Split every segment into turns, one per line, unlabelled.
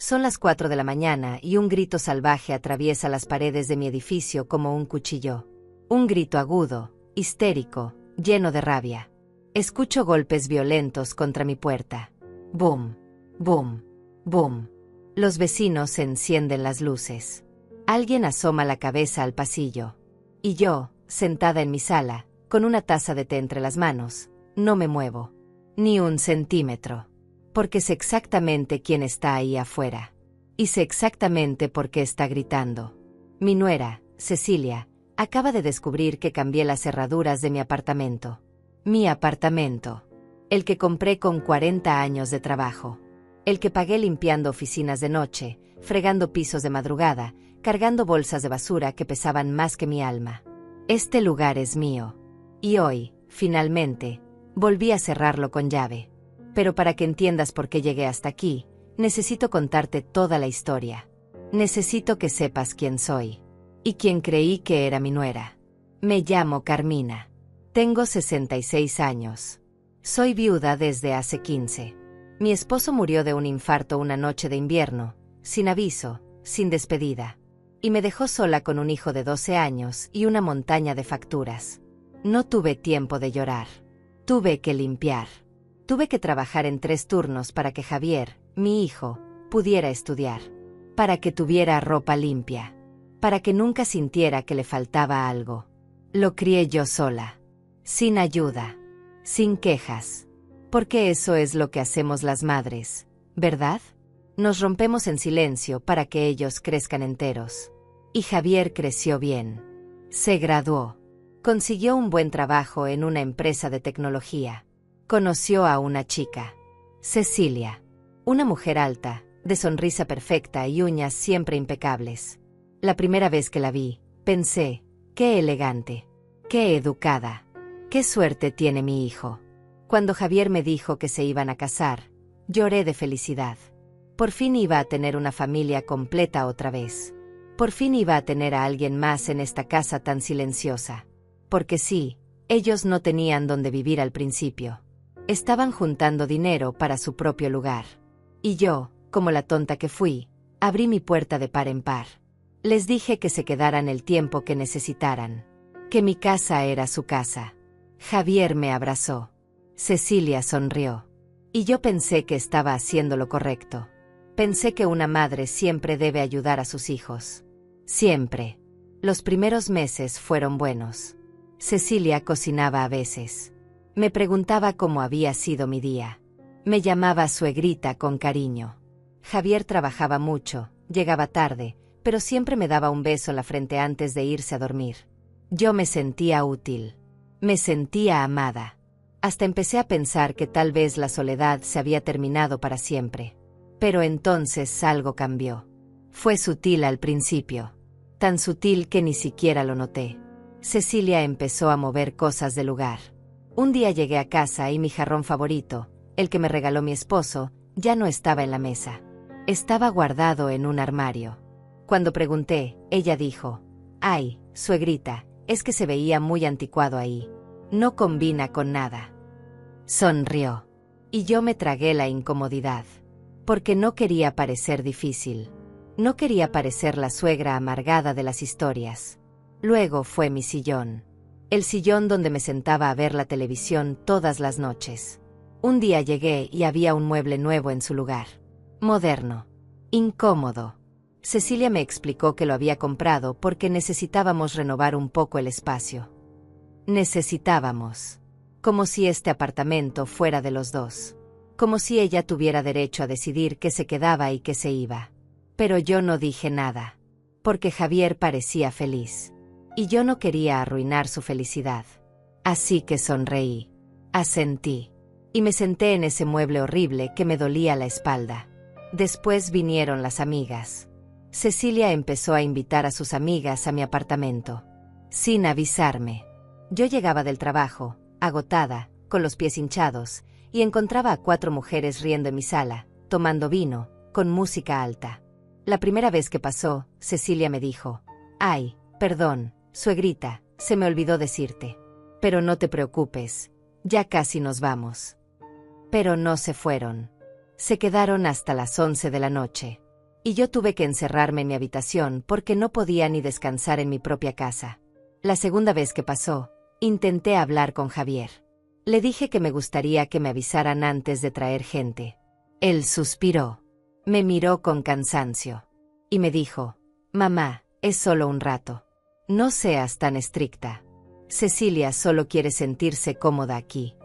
Son las 4 de la mañana y un grito salvaje atraviesa las paredes de mi edificio como un cuchillo. Un grito agudo, histérico, lleno de rabia. Escucho golpes violentos contra mi puerta. Boom, boom, boom. Los vecinos encienden las luces. Alguien asoma la cabeza al pasillo. Y yo, sentada en mi sala, con una taza de té entre las manos, no me muevo. Ni un centímetro. Porque sé exactamente quién está ahí afuera. Y sé exactamente por qué está gritando. Mi nuera, Cecilia, acaba de descubrir que cambié las cerraduras de mi apartamento. Mi apartamento. El que compré con 40 años de trabajo. El que pagué limpiando oficinas de noche, fregando pisos de madrugada, cargando bolsas de basura que pesaban más que mi alma. Este lugar es mío. Y hoy, finalmente, volví a cerrarlo con llave. Pero para que entiendas por qué llegué hasta aquí, necesito contarte toda la historia. Necesito que sepas quién soy. Y quién creí que era mi nuera. Me llamo Carmina. Tengo 66 años. Soy viuda desde hace 15. Mi esposo murió de un infarto una noche de invierno, sin aviso, sin despedida. Y me dejó sola con un hijo de 12 años y una montaña de facturas. No tuve tiempo de llorar. Tuve que limpiar. Tuve que trabajar en 3 turnos para que Javier, mi hijo, pudiera estudiar. Para que tuviera ropa limpia. Para que nunca sintiera que le faltaba algo. Lo crié yo sola. Sin ayuda. Sin quejas. Porque eso es lo que hacemos las madres, ¿verdad? Nos rompemos en silencio para que ellos crezcan enteros. Y Javier creció bien. Se graduó. Consiguió un buen trabajo en una empresa de tecnología. Conoció a una chica. Cecilia. Una mujer alta, de sonrisa perfecta y uñas siempre impecables. La primera vez que la vi, pensé, qué elegante, qué educada, qué suerte tiene mi hijo. Cuando Javier me dijo que se iban a casar, lloré de felicidad. Por fin iba a tener una familia completa otra vez. Por fin iba a tener a alguien más en esta casa tan silenciosa. Porque sí, ellos no tenían dónde vivir al principio. Estaban juntando dinero para su propio lugar. Y yo, como la tonta que fui, abrí mi puerta de par en par. Les dije que se quedaran el tiempo que necesitaran. Que mi casa era su casa. Javier me abrazó. Cecilia sonrió. Y yo pensé que estaba haciendo lo correcto. Pensé que una madre siempre debe ayudar a sus hijos. Siempre. Los primeros meses fueron buenos. Cecilia cocinaba a veces. Me preguntaba cómo había sido mi día. Me llamaba suegrita con cariño. Javier trabajaba mucho, llegaba tarde, pero siempre me daba un beso en la frente antes de irse a dormir. Yo me sentía útil. Me sentía amada. Hasta empecé a pensar que tal vez la soledad se había terminado para siempre. Pero entonces algo cambió. Fue sutil al principio. Tan sutil que ni siquiera lo noté. Cecilia empezó a mover cosas del lugar. Un día llegué a casa y mi jarrón favorito, el que me regaló mi esposo, ya no estaba en la mesa. Estaba guardado en un armario. Cuando pregunté, ella dijo, «Ay, suegrita, es que se veía muy anticuado ahí. No combina con nada». Sonrió. Y yo me tragué la incomodidad. Porque no quería parecer difícil. No quería parecer la suegra amargada de las historias. Luego fue mi sillón. El sillón donde me sentaba a ver la televisión todas las noches. Un día llegué y había un mueble nuevo en su lugar. Moderno. Incómodo. Cecilia me explicó que lo había comprado porque necesitábamos renovar un poco el espacio. Necesitábamos. Como si este apartamento fuera de los dos. Como si ella tuviera derecho a decidir qué se quedaba y qué se iba. Pero yo no dije nada. Porque Javier parecía feliz. Y yo no quería arruinar su felicidad. Así que sonreí. Asentí. Y me senté en ese mueble horrible que me dolía la espalda. Después vinieron las amigas. Cecilia empezó a invitar a sus amigas a mi apartamento. Sin avisarme. Yo llegaba del trabajo, agotada, con los pies hinchados, y encontraba a 4 mujeres riendo en mi sala, tomando vino, con música alta. La primera vez que pasó, Cecilia me dijo, «Ay, perdón, suegrita, se me olvidó decirte. Pero no te preocupes, ya casi nos vamos». Pero no se fueron. Se quedaron hasta las 11 de la noche. y yo tuve que encerrarme en mi habitación porque no podía ni descansar en mi propia casa. La segunda vez que pasó, intenté hablar con Javier. Le dije que me gustaría que me avisaran antes de traer gente. Él suspiró. Me miró con cansancio. Y me dijo: «Mamá, es solo un rato. No seas tan estricta. Cecilia solo quiere sentirse cómoda aquí».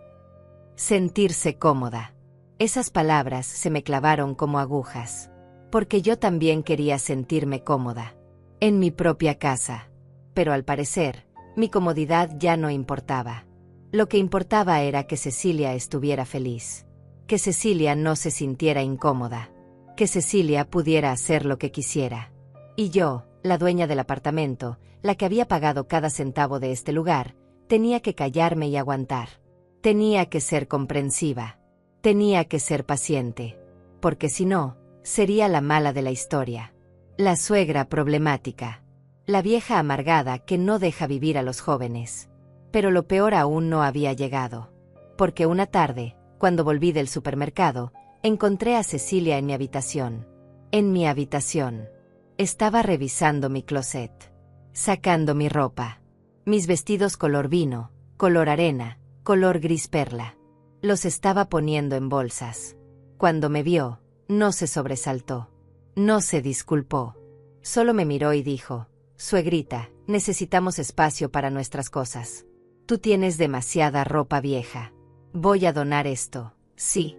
Sentirse cómoda. Esas palabras se me clavaron como agujas. Porque yo también quería sentirme cómoda. En mi propia casa. Pero al parecer, mi comodidad ya no importaba. Lo que importaba era que Cecilia estuviera feliz. Que Cecilia no se sintiera incómoda. Que Cecilia pudiera hacer lo que quisiera. Y yo, la dueña del apartamento, la que había pagado cada centavo de este lugar, tenía que callarme y aguantar. Tenía que ser comprensiva. Tenía que ser paciente. Porque si no, sería la mala de la historia. La suegra problemática. La vieja amargada que no deja vivir a los jóvenes. Pero lo peor aún no había llegado. Porque una tarde, cuando volví del supermercado, encontré a Cecilia en mi habitación. En mi habitación. Estaba revisando mi closet. Sacando mi ropa. Mis vestidos color vino, color arena, color gris perla. Los estaba poniendo en bolsas. Cuando me vio, no se sobresaltó. No se disculpó. Solo me miró y dijo: «Suegrita, necesitamos espacio para nuestras cosas. Tú tienes demasiada ropa vieja. Voy a donar esto, sí».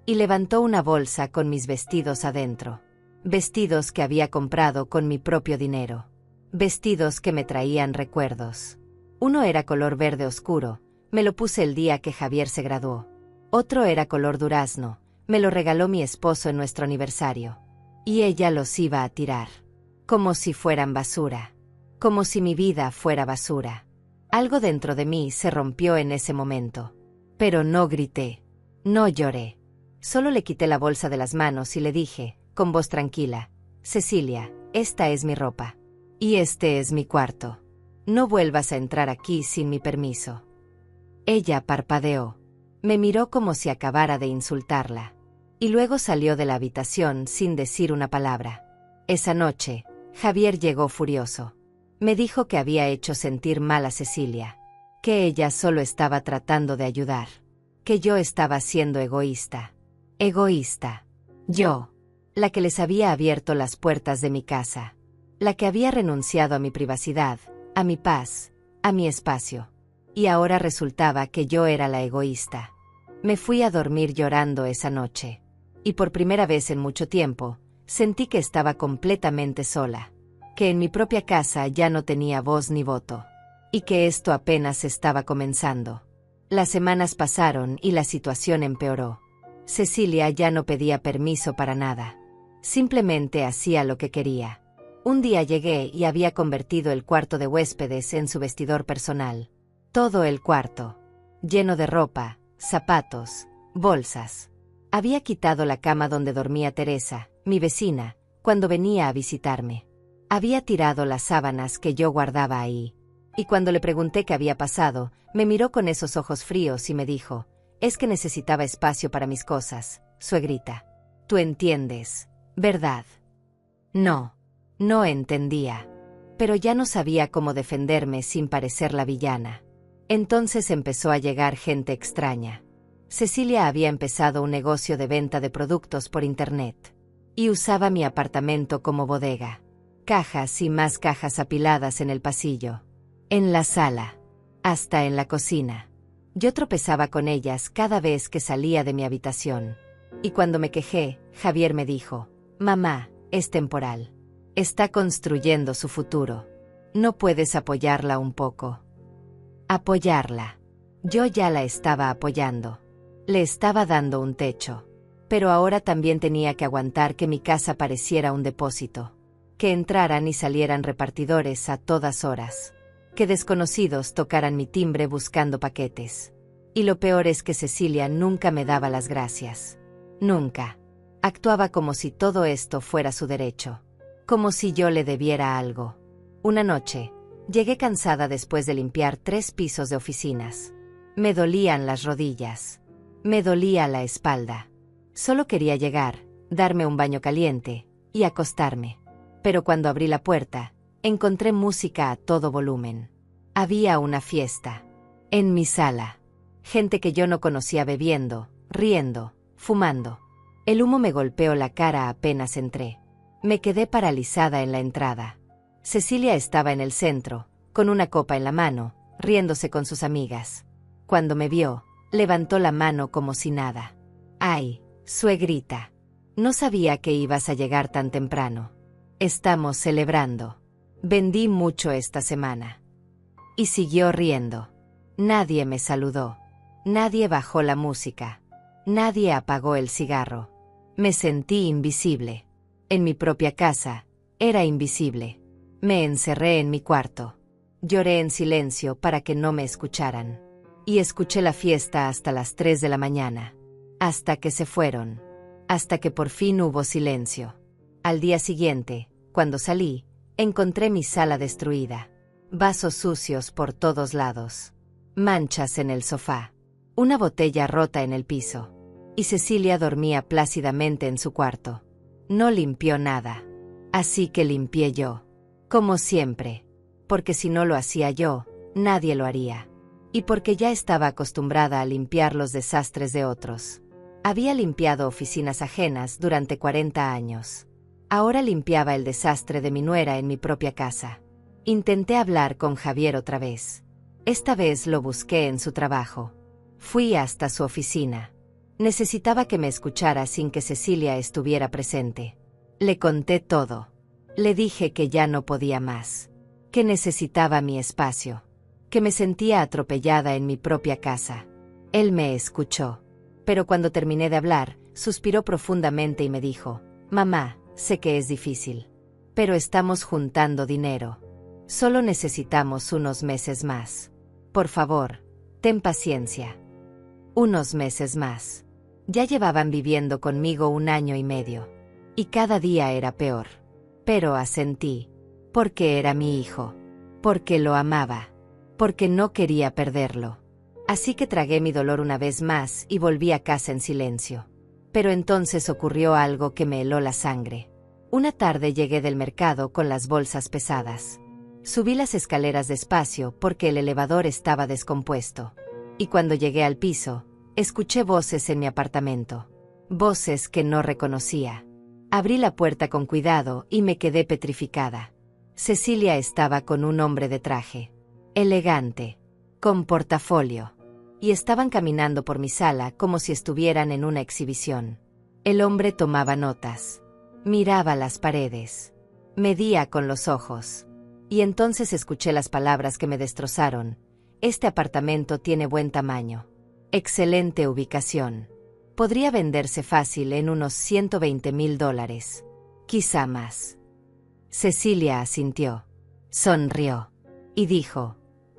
Y levantó una bolsa con mis vestidos adentro. Vestidos que había comprado con mi propio dinero. Vestidos que me traían recuerdos. Uno era color verde oscuro, me lo puse el día que Javier se graduó. Otro era color durazno, me lo regaló mi esposo en nuestro aniversario. Y ella los iba a tirar. Como si fueran basura. Como si mi vida fuera basura. Algo dentro de mí se rompió en ese momento. Pero no grité. No lloré. Solo le quité la bolsa de las manos y le dije, con voz tranquila: «Cecilia, esta es mi ropa. Y este es mi cuarto. No vuelvas a entrar aquí sin mi permiso». Ella parpadeó. Me miró como si acabara de insultarla. Y luego salió de la habitación sin decir una palabra. Esa noche, Javier llegó furioso. Me dijo que había hecho sentir mal a Cecilia. Que ella solo estaba tratando de ayudar. Que yo estaba siendo egoísta. Egoísta. Yo. La que les había abierto las puertas de mi casa. La que había renunciado a mi privacidad, a mi paz, a mi espacio. Y ahora resultaba que yo era la egoísta. Me fui a dormir llorando esa noche. Y por primera vez en mucho tiempo, sentí que estaba completamente sola. Que en mi propia casa ya no tenía voz ni voto. Y que esto apenas estaba comenzando. Las semanas pasaron y la situación empeoró. Cecilia ya no pedía permiso para nada. Simplemente hacía lo que quería. Un día llegué y había convertido el cuarto de huéspedes en su vestidor personal. Todo el cuarto. Lleno de ropa, zapatos, bolsas. Había quitado la cama donde dormía Teresa, mi vecina, cuando venía a visitarme. Había tirado las sábanas que yo guardaba ahí. Y cuando le pregunté qué había pasado, me miró con esos ojos fríos y me dijo: «Es que necesitaba espacio para mis cosas, suegrita. Tú entiendes, ¿verdad?». No. No entendía. Pero ya no sabía cómo defenderme sin parecer la villana. Entonces empezó a llegar gente extraña. Cecilia había empezado un negocio de venta de productos por internet. Y usaba mi apartamento como bodega. Cajas y más cajas apiladas en el pasillo. En la sala. Hasta en la cocina. Yo tropezaba con ellas cada vez que salía de mi habitación. Y cuando me quejé, Javier me dijo: «Mamá, es temporal. Está construyendo su futuro. ¿No puedes apoyarla un poco?». Apoyarla. Yo ya la estaba apoyando. Le estaba dando un techo. Pero ahora también tenía que aguantar que mi casa pareciera un depósito. Que entraran y salieran repartidores a todas horas. Que desconocidos tocaran mi timbre buscando paquetes. Y lo peor es que Cecilia nunca me daba las gracias. Nunca. Actuaba como si todo esto fuera su derecho. Como si yo le debiera algo. Una noche, llegué cansada después de limpiar 3 pisos de oficinas. Me dolían las rodillas. Me dolía la espalda. Solo quería llegar, darme un baño caliente, y acostarme. Pero cuando abrí la puerta, encontré música a todo volumen. Había una fiesta. En mi sala. Gente que yo no conocía bebiendo, riendo, fumando. El humo me golpeó la cara apenas entré. Me quedé paralizada en la entrada. Cecilia estaba en el centro, con una copa en la mano, riéndose con sus amigas. Cuando me vio, levantó la mano como si nada. «Ay, suegrita. No sabía que ibas a llegar tan temprano. Estamos celebrando. Vendí mucho esta semana». Y siguió riendo. Nadie me saludó. Nadie bajó la música. Nadie apagó el cigarro. Me sentí invisible. En mi propia casa, era invisible. Me encerré en mi cuarto. Lloré en silencio para que no me escucharan. Y escuché la fiesta hasta las 3 de la mañana. Hasta que se fueron. Hasta que por fin hubo silencio. Al día siguiente, cuando salí, encontré mi sala destruida. Vasos sucios por todos lados. Manchas en el sofá. Una botella rota en el piso. Y Cecilia dormía plácidamente en su cuarto. No limpió nada. Así que limpié yo. Como siempre. Porque si no lo hacía yo, nadie lo haría. Y porque ya estaba acostumbrada a limpiar los desastres de otros. Había limpiado oficinas ajenas durante 40 años. Ahora limpiaba el desastre de mi nuera en mi propia casa. Intenté hablar con Javier otra vez. Esta vez lo busqué en su trabajo. Fui hasta su oficina. Necesitaba que me escuchara sin que Cecilia estuviera presente. Le conté todo. Le dije que ya no podía más. Que necesitaba mi espacio. Que me sentía atropellada en mi propia casa. Él me escuchó. Pero cuando terminé de hablar, suspiró profundamente y me dijo: «Mamá, sé que es difícil. Pero estamos juntando dinero. Solo necesitamos unos meses más. Por favor, ten paciencia». Unos meses más. Ya llevaban viviendo conmigo 1 año y medio. Y cada día era peor. Pero asentí. Porque era mi hijo. Porque lo amaba. Porque no quería perderlo. Así que tragué mi dolor una vez más y volví a casa en silencio. Pero entonces ocurrió algo que me heló la sangre. Una tarde llegué del mercado con las bolsas pesadas. Subí las escaleras despacio porque el elevador estaba descompuesto. Y cuando llegué al piso, escuché voces en mi apartamento. Voces que no reconocía. Abrí la puerta con cuidado y me quedé petrificada. Cecilia estaba con un hombre de traje. Elegante. Con portafolio. Y estaban caminando por mi sala como si estuvieran en una exhibición. El hombre tomaba notas. Miraba las paredes. Medía con los ojos. Y entonces escuché las palabras que me destrozaron. Este apartamento tiene buen tamaño. Excelente ubicación. Podría venderse fácil en unos $120,000. Quizá más. Cecilia asintió. Sonrió. Y dijo: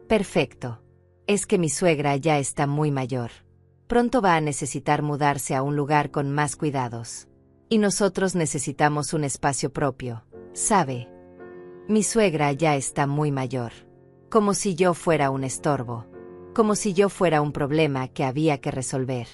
«Perfecto. Es que mi suegra ya está muy mayor. Pronto va a necesitar mudarse a un lugar con más cuidados. Y nosotros necesitamos un espacio propio, ¿sabe? Mi suegra ya está muy mayor. Como si yo fuera un estorbo. Como si yo fuera un problema que había que resolver.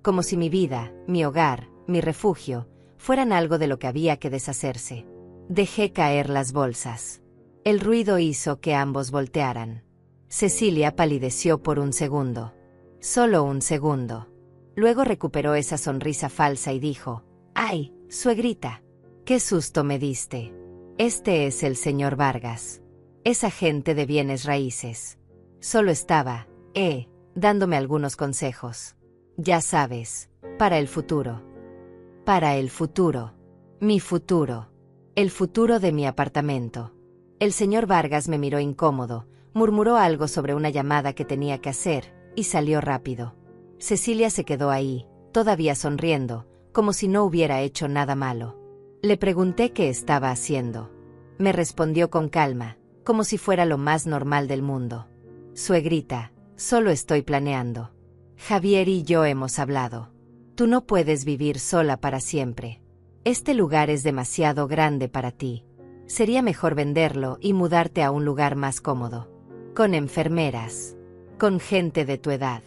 Como si mi vida, mi hogar, mi refugio, fueran algo de lo que había que deshacerse». Dejé caer las bolsas. El ruido hizo que ambos voltearan. Cecilia palideció por un segundo. Solo un segundo. Luego recuperó esa sonrisa falsa y dijo: «Ay, suegrita, qué susto me diste. Este es el señor Vargas. Es agente de bienes raíces. Solo estaba, dándome algunos consejos. Ya sabes, para el futuro. Para el futuro. Mi futuro. El futuro de mi apartamento». El señor Vargas me miró incómodo, murmuró algo sobre una llamada que tenía que hacer, y salió rápido. Cecilia se quedó ahí, todavía sonriendo, como si no hubiera hecho nada malo. Le pregunté qué estaba haciendo. Me respondió con calma, como si fuera lo más normal del mundo: «Suegrita, solo estoy planeando. Javier y yo hemos hablado. Tú no puedes vivir sola para siempre. Este lugar es demasiado grande para ti. Sería mejor venderlo y mudarte a un lugar más cómodo. Con enfermeras. Con gente de tu edad.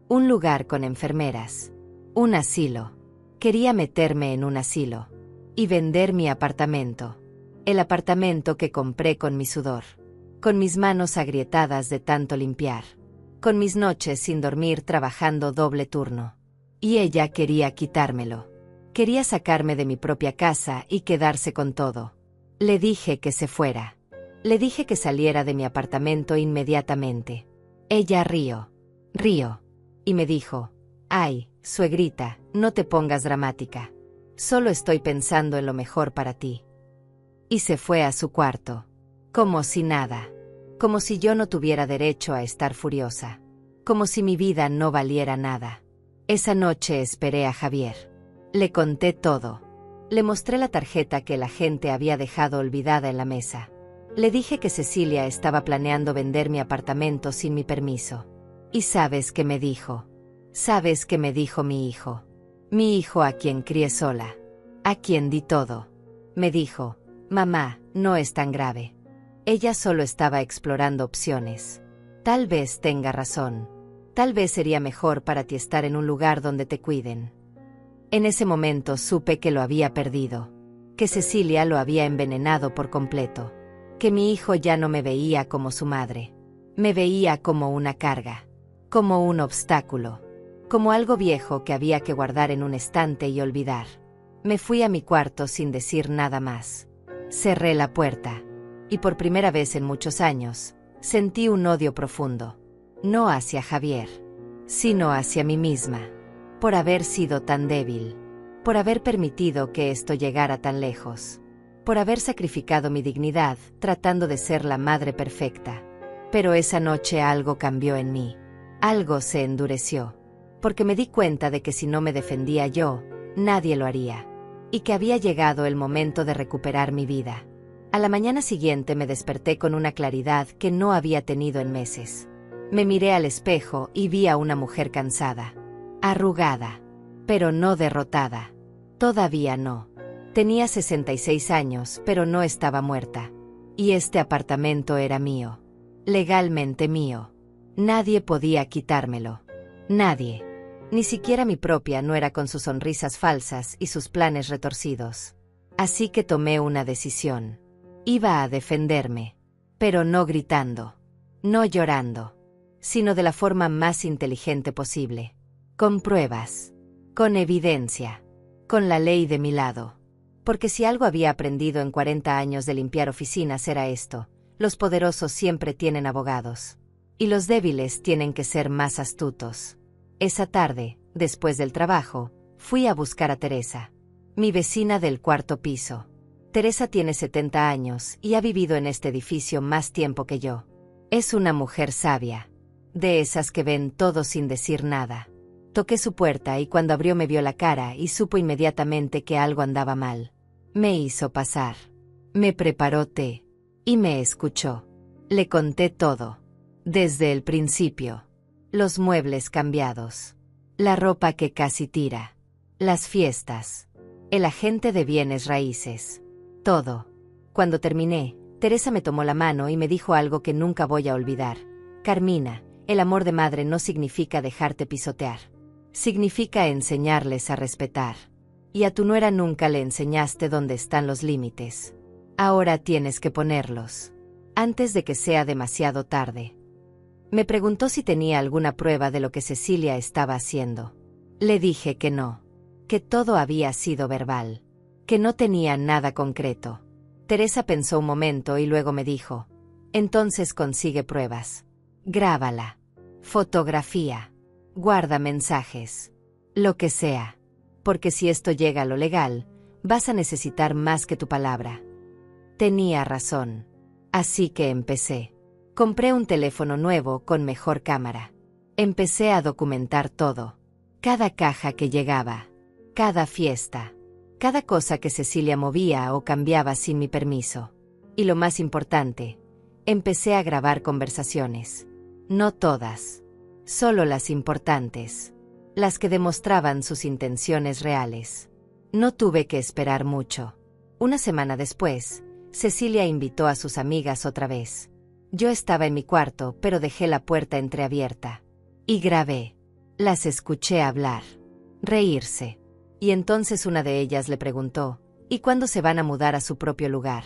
Un lugar con enfermeras. Un asilo. Quería meterme en un asilo. y vender mi apartamento. El apartamento que compré con mi sudor, con mis manos agrietadas de tanto limpiar, con mis noches sin dormir trabajando doble turno. Y ella quería quitármelo. Quería sacarme de mi propia casa y quedarse con todo. Le dije que se fuera. Le dije que saliera de mi apartamento inmediatamente. Ella rió, y me dijo: «Ay, suegrita, no te pongas dramática. Solo estoy pensando en lo mejor para ti». Y se fue a su cuarto, como si nada, como si yo no tuviera derecho a estar furiosa, como si mi vida no valiera nada. Esa noche esperé a Javier. Le conté todo. Le mostré la tarjeta que la gente había dejado olvidada en la mesa. Le dije que Cecilia estaba planeando vender mi apartamento sin mi permiso. ¿Y sabes qué me dijo? ¿Sabes qué me dijo mi hijo? Mi hijo, a quien crié sola, a quien di todo. Me dijo: «Mamá, no es tan grave. Ella solo estaba explorando opciones. Tal vez tenga razón. Tal vez sería mejor para ti estar en un lugar donde te cuiden». En ese momento supe que lo había perdido, que Cecilia lo había envenenado por completo, que mi hijo ya no me veía como su madre. Me veía como una carga, como un obstáculo, como algo viejo que había que guardar en un estante y olvidar. Me fui a mi cuarto sin decir nada más. Cerré la puerta, y por primera vez en muchos años, sentí un odio profundo. No hacia Javier, sino hacia mí misma, por haber sido tan débil, por haber permitido que esto llegara tan lejos, por haber sacrificado mi dignidad tratando de ser la madre perfecta. Pero esa noche algo cambió en mí, algo se endureció, porque me di cuenta de que si no me defendía yo, nadie lo haría, y que había llegado el momento de recuperar mi vida. A la mañana siguiente me desperté con una claridad que no había tenido en meses. Me miré al espejo y vi a una mujer cansada, arrugada, pero no derrotada. Todavía no. Tenía 66 años, pero no estaba muerta. Y este apartamento era mío. Legalmente mío. Nadie podía quitármelo. Nadie. Ni siquiera mi propia nuera con sus sonrisas falsas y sus planes retorcidos. Así que tomé una decisión. Iba a defenderme. Pero no gritando. No llorando. Sino de la forma más inteligente posible. Con pruebas. Con evidencia. Con la ley de mi lado. Porque si algo había aprendido en 40 años de limpiar oficinas era esto: los poderosos siempre tienen abogados. Y los débiles tienen que ser más astutos. Esa tarde, después del trabajo, fui a buscar a Teresa, mi vecina del cuarto piso. Teresa tiene 70 años y ha vivido en este edificio más tiempo que yo. Es una mujer sabia, de esas que ven todo sin decir nada. Toqué su puerta y cuando abrió me vio la cara y supo inmediatamente que algo andaba mal. Me hizo pasar. Me preparó té. Y me escuchó. Le conté todo. Desde el principio. Los muebles cambiados. La ropa que casi tira. Las fiestas. El agente de bienes raíces. Todo. Cuando terminé, Teresa me tomó la mano y me dijo algo que nunca voy a olvidar. Carmina, el amor de madre no significa dejarte pisotear. Significa enseñarles a respetar. Y a tu nuera nunca le enseñaste dónde están los límites. Ahora tienes que ponerlos. Antes de que sea demasiado tarde. Me preguntó si tenía alguna prueba de lo que Cecilia estaba haciendo. Le dije que no. Que todo había sido verbal. Que no tenía nada concreto. Teresa pensó un momento y luego me dijo: entonces consigue pruebas. Grábala. Fotografía. Guarda mensajes. Lo que sea. Porque si esto llega a lo legal, vas a necesitar más que tu palabra. Tenía razón. Así que empecé. Compré un teléfono nuevo con mejor cámara. Empecé a documentar todo. Cada caja que llegaba. Cada fiesta. Cada cosa que Cecilia movía o cambiaba sin mi permiso. Y lo más importante, empecé a grabar conversaciones. No todas. Solo las importantes. Las que demostraban sus intenciones reales. No tuve que esperar mucho. Una semana después, Cecilia invitó a sus amigas otra vez. Yo estaba en mi cuarto, pero dejé la puerta entreabierta. Y grabé. Las escuché hablar. Reírse. Y entonces una de ellas le preguntó: ¿Y cuándo se van a mudar a su propio lugar?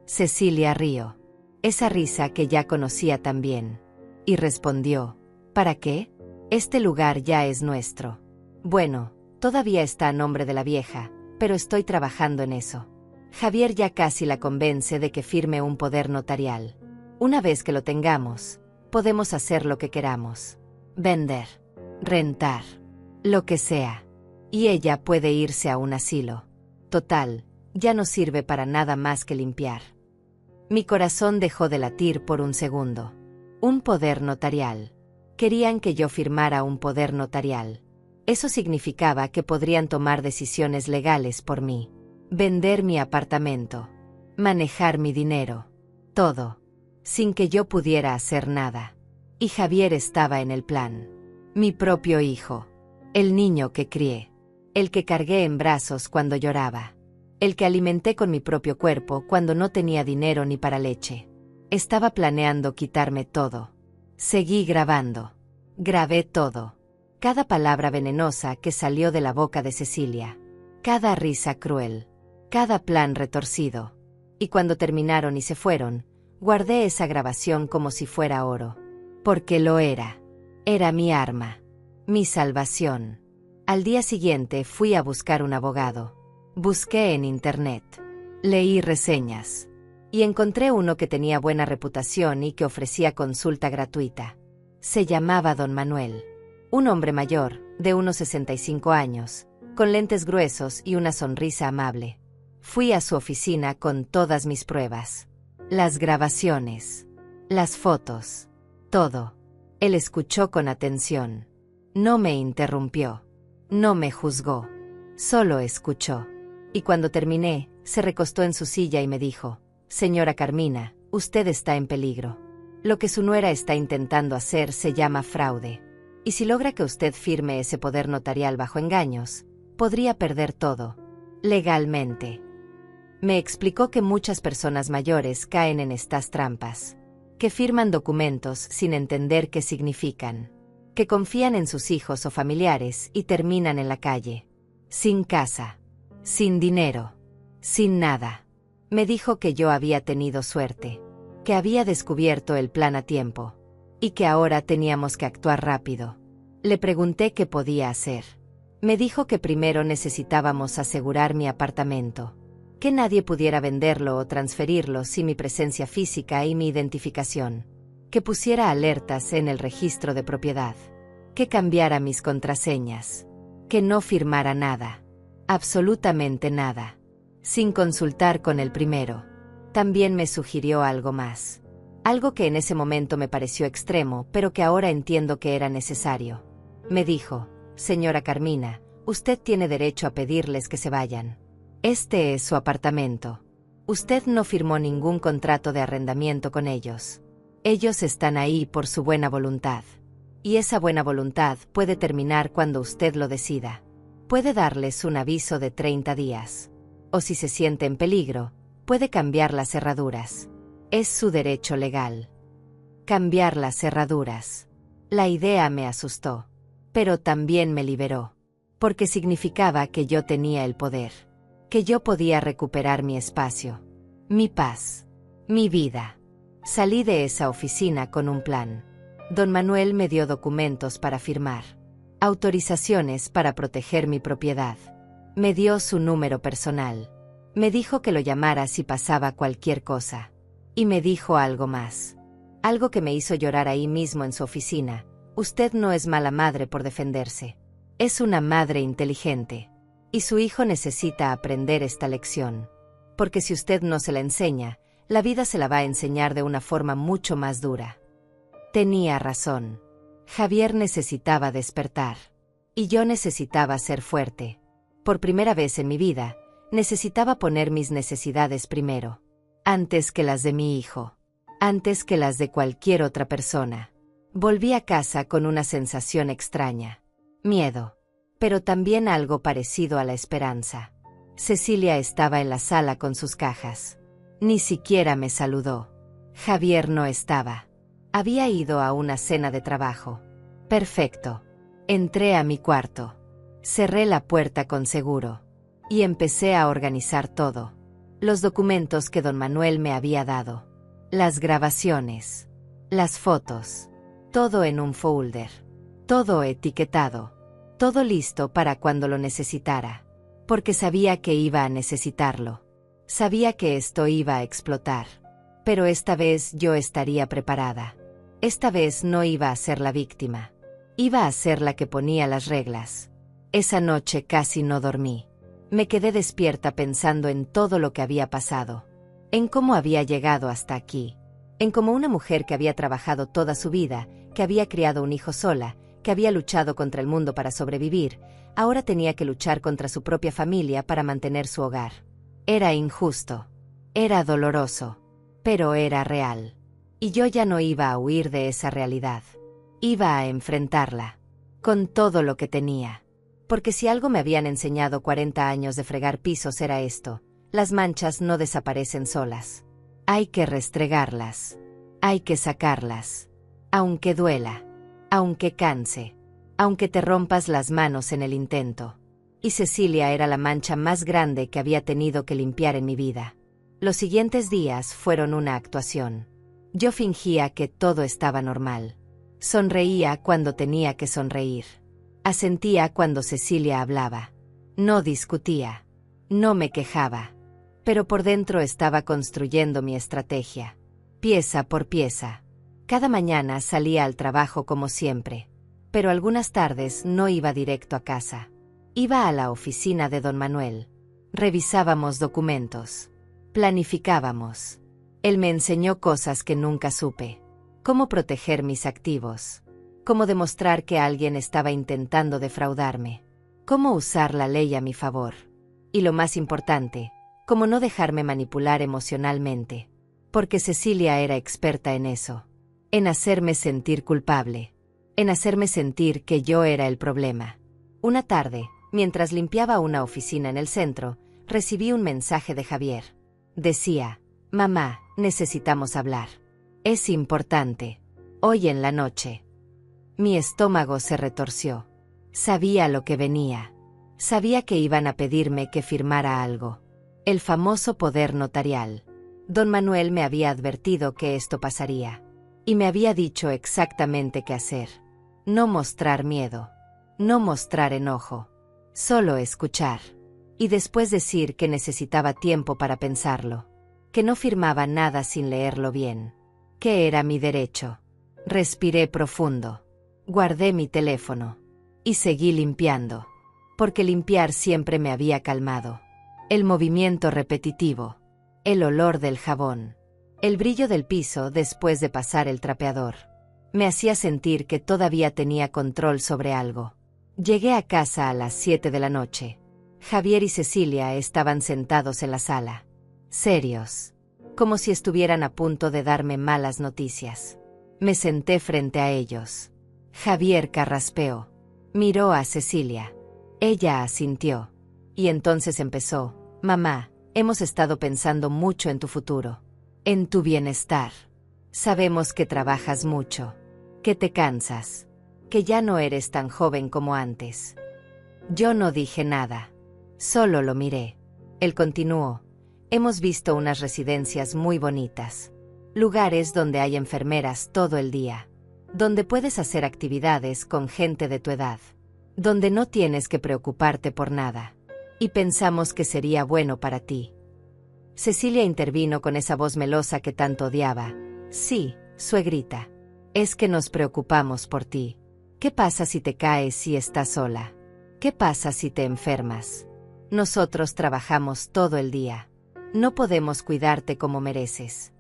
Cecilia rió. Esa risa que ya conocía tan bien. Y respondió, ¿para qué? Este lugar ya es nuestro. Bueno, todavía está a nombre de la vieja, pero estoy trabajando en eso. Javier ya casi la convence de que firme un poder notarial. Una vez que lo tengamos, podemos hacer lo que queramos. Vender, rentar, lo que sea. Y ella puede irse a un asilo. Total, ya no sirve para nada más que limpiar. Mi corazón dejó de latir por un segundo. Un poder notarial. Querían que yo firmara un poder notarial. Eso significaba que podrían tomar decisiones legales por mí. Vender mi apartamento. Manejar mi dinero. Todo. Sin que yo pudiera hacer nada. Y Javier estaba en el plan. Mi propio hijo. El niño que crié. El que cargué en brazos cuando lloraba. El que alimenté con mi propio cuerpo cuando no tenía dinero ni para leche. Estaba planeando quitarme todo. Seguí grabando. Grabé todo. Cada palabra venenosa que salió de la boca de Cecilia. Cada risa cruel. Cada plan retorcido. Y cuando terminaron y se fueron, guardé esa grabación como si fuera oro. Porque lo era. Era mi arma. Mi salvación. Al día siguiente fui a buscar un abogado. Busqué en internet. Leí reseñas. Y encontré uno que tenía buena reputación y que ofrecía consulta gratuita. Se llamaba Don Manuel. Un hombre mayor, de unos 65 años, con lentes gruesos y una sonrisa amable. Fui a su oficina con todas mis pruebas. Las grabaciones. Las fotos. Todo. Él escuchó con atención. No me interrumpió. No me juzgó. Solo escuchó. Y cuando terminé, se recostó en su silla y me dijo, «Señora Carmina, usted está en peligro. Lo que su nuera está intentando hacer se llama fraude. Y si logra que usted firme ese poder notarial bajo engaños, podría perder todo. Legalmente». Me explicó que muchas personas mayores caen en estas trampas. Que firman documentos sin entender qué significan. Que confían en sus hijos o familiares y terminan en la calle. Sin casa. Sin dinero. Sin nada. Me dijo que yo había tenido suerte. Que había descubierto el plan a tiempo. Y que ahora teníamos que actuar rápido. Le pregunté qué podía hacer. Me dijo que primero necesitábamos asegurar mi apartamento. Que nadie pudiera venderlo o transferirlo sin mi presencia física y mi identificación. Que pusiera alertas en el registro de propiedad. Que cambiara mis contraseñas. Que no firmara nada. Absolutamente nada. Sin consultar con el primero. También me sugirió algo más. Algo que en ese momento me pareció extremo, pero que ahora entiendo que era necesario. Me dijo, «Señora Carmina, usted tiene derecho a pedirles que se vayan. Este es su apartamento. Usted no firmó ningún contrato de arrendamiento con ellos. Ellos están ahí por su buena voluntad. Y esa buena voluntad puede terminar cuando usted lo decida. Puede darles un aviso de 30 días. O si se siente en peligro, puede cambiar las cerraduras. Es su derecho legal. Cambiar las cerraduras. La idea me asustó. Pero también me liberó. Porque significaba que yo tenía el poder. Que yo podía recuperar mi espacio. Mi paz. Mi vida. Salí de esa oficina con un plan. Don Manuel me dio documentos para firmar. Autorizaciones para proteger mi propiedad. Me dio su número personal. Me dijo que lo llamara si pasaba cualquier cosa. Y me dijo algo más. Algo que me hizo llorar ahí mismo en su oficina. Usted no es mala madre por defenderse. Es una madre inteligente. Y su hijo necesita aprender esta lección. Porque si usted no se la enseña, la vida se la va a enseñar de una forma mucho más dura. Tenía razón. Javier necesitaba despertar. Y yo necesitaba ser fuerte. Por primera vez en mi vida, necesitaba poner mis necesidades primero. Antes que las de mi hijo. Antes que las de cualquier otra persona. Volví a casa con una sensación extraña. Miedo. Pero también algo parecido a la esperanza. Cecilia estaba en la sala con sus cajas. Ni siquiera me saludó. Javier no estaba. Había ido a una cena de trabajo. Perfecto. Entré a mi cuarto. Cerré la puerta con seguro. Y empecé a organizar todo. Los documentos que don Manuel me había dado. Las grabaciones. Las fotos. Todo en un folder. Todo etiquetado. Todo listo para cuando lo necesitara. Porque sabía que iba a necesitarlo. Sabía que esto iba a explotar. Pero esta vez yo estaría preparada. Esta vez no iba a ser la víctima. Iba a ser la que ponía las reglas. Esa noche casi no dormí. Me quedé despierta pensando en todo lo que había pasado. En cómo había llegado hasta aquí. En cómo una mujer que había trabajado toda su vida, que había criado un hijo sola, que había luchado contra el mundo para sobrevivir, ahora tenía que luchar contra su propia familia para mantener su hogar. Era injusto. Era doloroso. Pero era real. Y yo ya no iba a huir de esa realidad. Iba a enfrentarla. Con todo lo que tenía. Porque si algo me habían enseñado 40 años de fregar pisos era esto: las manchas no desaparecen solas. Hay que restregarlas. Hay que sacarlas. Aunque duela. Aunque canse. Aunque te rompas las manos en el intento. Y Cecilia era la mancha más grande que había tenido que limpiar en mi vida. Los siguientes días fueron una actuación. Yo fingía que todo estaba normal. Sonreía cuando tenía que sonreír. Asentía cuando Cecilia hablaba. No discutía. No me quejaba. Pero por dentro estaba construyendo mi estrategia. Pieza por pieza. Cada mañana salía al trabajo como siempre. Pero algunas tardes no iba directo a casa. Iba a la oficina de don Manuel. Revisábamos documentos. Planificábamos. Él me enseñó cosas que nunca supe. Cómo proteger mis activos. Cómo demostrar que alguien estaba intentando defraudarme. Cómo usar la ley a mi favor. Y lo más importante, cómo no dejarme manipular emocionalmente. Porque Cecilia era experta en eso. En hacerme sentir culpable. En hacerme sentir que yo era el problema. Una tarde, mientras limpiaba una oficina en el centro, recibí un mensaje de Javier. Decía: «Mamá, necesitamos hablar. Es importante. Hoy en la noche». Mi estómago se retorció. Sabía lo que venía. Sabía que iban a pedirme que firmara algo. El famoso poder notarial. Don Manuel me había advertido que esto pasaría. Y me había dicho exactamente qué hacer. No mostrar miedo. No mostrar enojo. Solo escuchar. Y después decir que necesitaba tiempo para pensarlo. Que no firmaba nada sin leerlo bien. Que era mi derecho. Respiré profundo. Guardé mi teléfono. Y seguí limpiando. Porque limpiar siempre me había calmado. El movimiento repetitivo. El olor del jabón. El brillo del piso después de pasar el trapeador. Me hacía sentir que todavía tenía control sobre algo. Llegué a casa a las 7 de la noche. Javier y Cecilia estaban sentados en la sala. Serios. Como si estuvieran a punto de darme malas noticias. Me senté frente a ellos. Javier carraspeó. Miró a Cecilia. Ella asintió. Y entonces empezó: «Mamá, hemos estado pensando mucho en tu futuro. En tu bienestar. Sabemos que trabajas mucho. Que te cansas. Que ya no eres tan joven como antes». Yo no dije nada. Solo lo miré. Él continuó: «Hemos visto unas residencias muy bonitas. Lugares donde hay enfermeras todo el día. Donde puedes hacer actividades con gente de tu edad. Donde no tienes que preocuparte por nada. Y pensamos que sería bueno para ti». Cecilia intervino con esa voz melosa que tanto odiaba. «Sí, suegrita. Es que nos preocupamos por ti. ¿Qué pasa si te caes y estás sola? ¿Qué pasa si te enfermas? Nosotros trabajamos todo el día. No podemos cuidarte como mereces».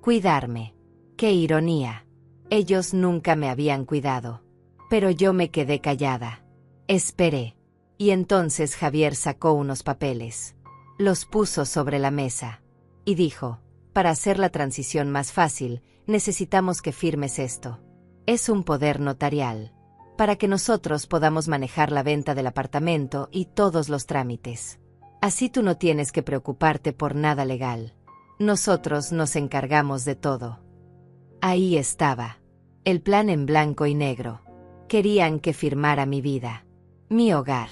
Cuidarme. ¡Qué ironía! Ellos nunca me habían cuidado. Pero yo me quedé callada. Esperé. Y entonces Javier sacó unos papeles. Los puso sobre la mesa. Y dijo: «Para hacer la transición más fácil, necesitamos que firmes esto. Es un poder notarial. Para que nosotros podamos manejar la venta del apartamento y todos los trámites. Así tú no tienes que preocuparte por nada legal. Nosotros nos encargamos de todo». Ahí estaba. El plan en blanco y negro. Querían que firmara mi vida. Mi hogar.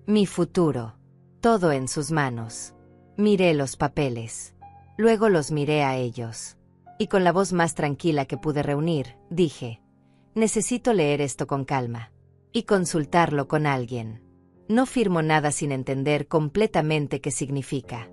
Mi futuro. todo en sus manos. Miré los papeles. Luego los miré a ellos. Y con la voz más tranquila que pude reunir, dije: necesito leer esto con calma. Y consultarlo con alguien. No firmo nada sin entender completamente qué significa.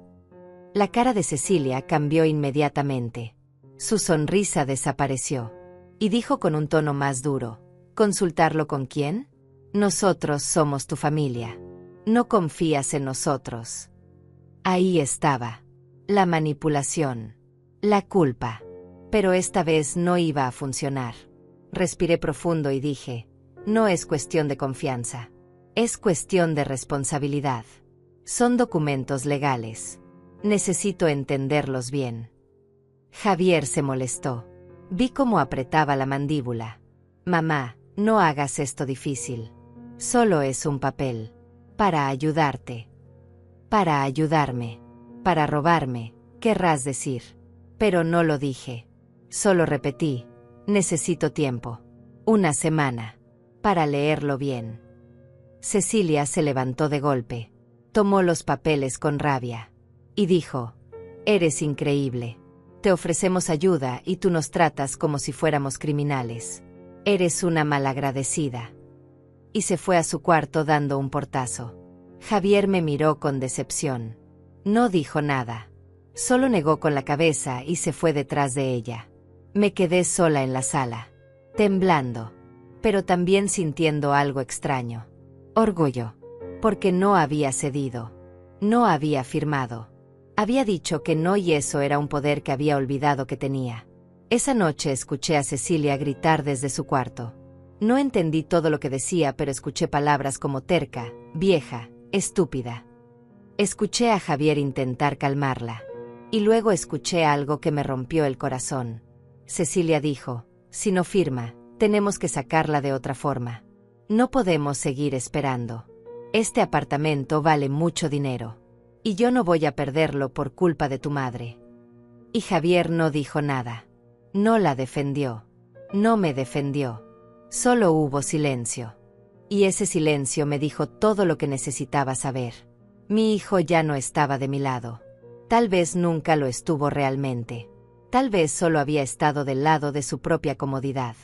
La cara de Cecilia cambió inmediatamente. Su sonrisa desapareció. Y dijo con un tono más duro: ¿consultarlo con quién? Nosotros somos tu familia. No confías en nosotros. Ahí estaba. La manipulación. La culpa. Pero esta vez no iba a funcionar. Respiré profundo y dije: no es cuestión de confianza. Es cuestión de responsabilidad. Son documentos legales. Necesito entenderlos bien. Javier se molestó. Vi cómo apretaba la mandíbula. Mamá, no hagas esto difícil. Solo es un papel. Para ayudarte. Para ayudarme. Para robarme, querrás decir. Pero no lo dije. Solo repetí: necesito tiempo. Una semana. Para leerlo bien. Cecilia se levantó de golpe. Tomó los papeles con rabia. Y dijo: eres increíble. Te ofrecemos ayuda y tú nos tratas como si fuéramos criminales. Eres una malagradecida. Y se fue a su cuarto dando un portazo. Javier me miró con decepción. No dijo nada. Solo negó con la cabeza y se fue detrás de ella. Me quedé sola en la sala, temblando, pero también sintiendo algo extraño. Orgullo. Porque no había cedido. No había firmado. Había dicho que no, y eso era un poder que había olvidado que tenía. Esa noche escuché a Cecilia gritar desde su cuarto. No entendí todo lo que decía, pero escuché palabras como terca, vieja, estúpida. Escuché a Javier intentar calmarla. Y luego escuché algo que me rompió el corazón. Cecilia dijo: si no firma, tenemos que sacarla de otra forma. No podemos seguir esperando. Este apartamento vale mucho dinero. Y yo no voy a perderlo por culpa de tu madre. Y Javier no dijo nada. No la defendió. No me defendió. Solo hubo silencio. Y ese silencio me dijo todo lo que necesitaba saber. Mi hijo ya no estaba de mi lado. Tal vez nunca lo estuvo realmente. Tal vez solo había estado del lado de su propia comodidad.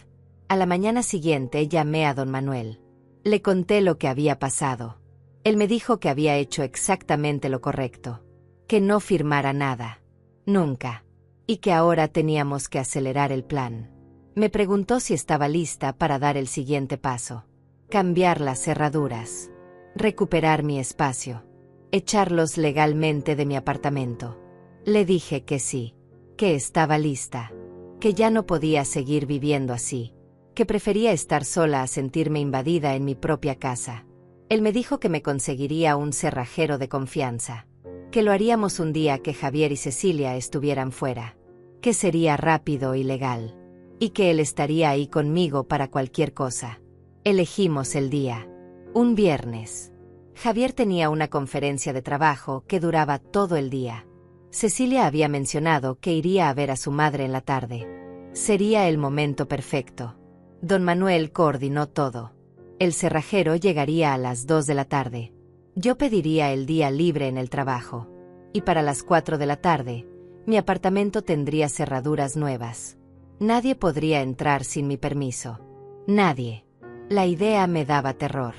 A la mañana siguiente llamé a don Manuel. Le conté lo que había pasado. Él me dijo que había hecho exactamente lo correcto. Que no firmara nada. Nunca. Y que ahora teníamos que acelerar el plan. Me preguntó si estaba lista para dar el siguiente paso. Cambiar las cerraduras. Recuperar mi espacio. Echarlos legalmente de mi apartamento. Le dije que sí. Que estaba lista. Que ya no podía seguir viviendo así. Que prefería estar sola a sentirme invadida en mi propia casa. Él me dijo que me conseguiría un cerrajero de confianza. Que lo haríamos un día que Javier y Cecilia estuvieran fuera. Que sería rápido y legal. Y que él estaría ahí conmigo para cualquier cosa. Elegimos el día. Un viernes. Javier tenía una conferencia de trabajo que duraba todo el día. Cecilia había mencionado que iría a ver a su madre en la tarde. Sería el momento perfecto. Don Manuel coordinó todo. El cerrajero llegaría a las 2 de la tarde. Yo pediría el día libre en el trabajo. Y para las 4 de la tarde, mi apartamento tendría cerraduras nuevas. Nadie podría entrar sin mi permiso. Nadie. La idea me daba terror.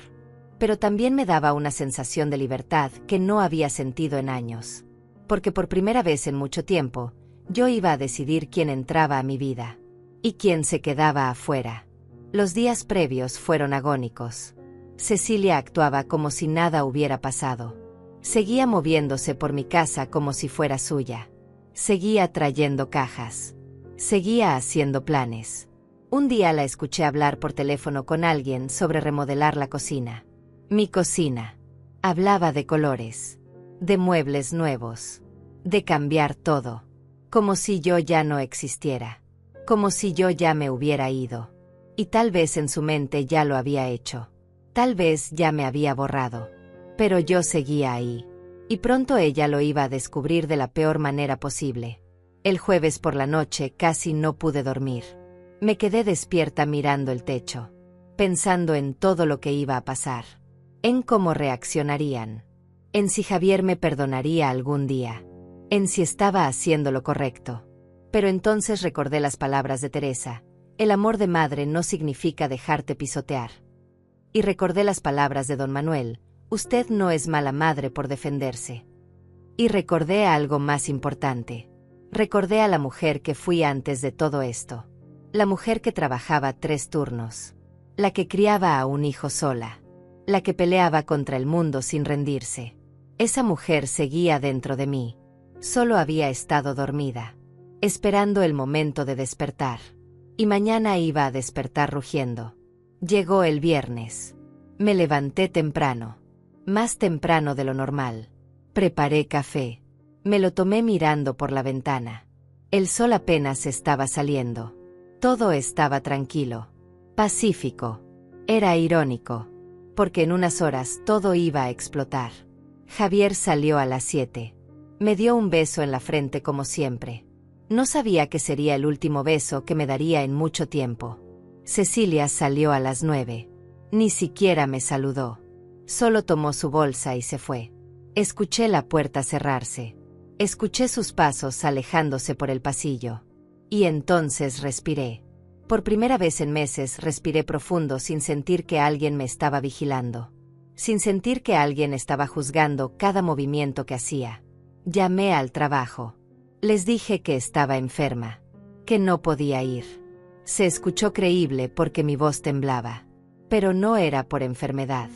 Pero también me daba una sensación de libertad que no había sentido en años. Porque por primera vez en mucho tiempo, yo iba a decidir quién entraba a mi vida. Y quién se quedaba afuera. Los días previos fueron agónicos. Cecilia actuaba como si nada hubiera pasado. Seguía moviéndose por mi casa como si fuera suya. Seguía trayendo cajas. Seguía haciendo planes. Un día la escuché hablar por teléfono con alguien sobre remodelar la cocina. Mi cocina. Hablaba de colores. De muebles nuevos. De cambiar todo. Como si yo ya no existiera. Como si yo ya me hubiera ido. Y tal vez en su mente ya lo había hecho. Tal vez ya me había borrado. Pero yo seguía ahí. Y pronto ella lo iba a descubrir de la peor manera posible. El jueves por la noche casi no pude dormir. Me quedé despierta mirando el techo. Pensando en todo lo que iba a pasar. En cómo reaccionarían. en si Javier me perdonaría algún día, en si estaba haciendo lo correcto. Pero entonces recordé las palabras de Teresa: el amor de madre no significa dejarte pisotear. Y recordé las palabras de don Manuel: usted no es mala madre por defenderse. Y recordé algo más importante. Recordé a la mujer que fui antes de todo esto. La mujer que trabajaba 3 turnos. La que criaba a un hijo sola. La que peleaba contra el mundo sin rendirse. Esa mujer seguía dentro de mí. Solo había estado dormida, esperando el momento de despertar. Y mañana iba a despertar rugiendo. Llegó el viernes. Me levanté temprano. Más temprano de lo normal. Preparé café. Me lo tomé mirando por la ventana. El sol apenas estaba saliendo. Todo estaba tranquilo. Pacífico. Era irónico. Porque en unas horas todo iba a explotar. Javier salió a las 7. Me dio un beso en la frente como siempre. No sabía que sería el último beso que me daría en mucho tiempo. Cecilia salió a las 9. Ni siquiera me saludó. Solo tomó su bolsa y se fue. Escuché la puerta cerrarse. Escuché sus pasos alejándose por el pasillo. Y entonces respiré. Por primera vez en meses respiré profundo sin sentir que alguien me estaba vigilando. Sin sentir que alguien estaba juzgando cada movimiento que hacía. Llamé al trabajo. Les dije que estaba enferma. Que no podía ir. Se escuchó creíble porque mi voz temblaba. Pero no era por enfermedad.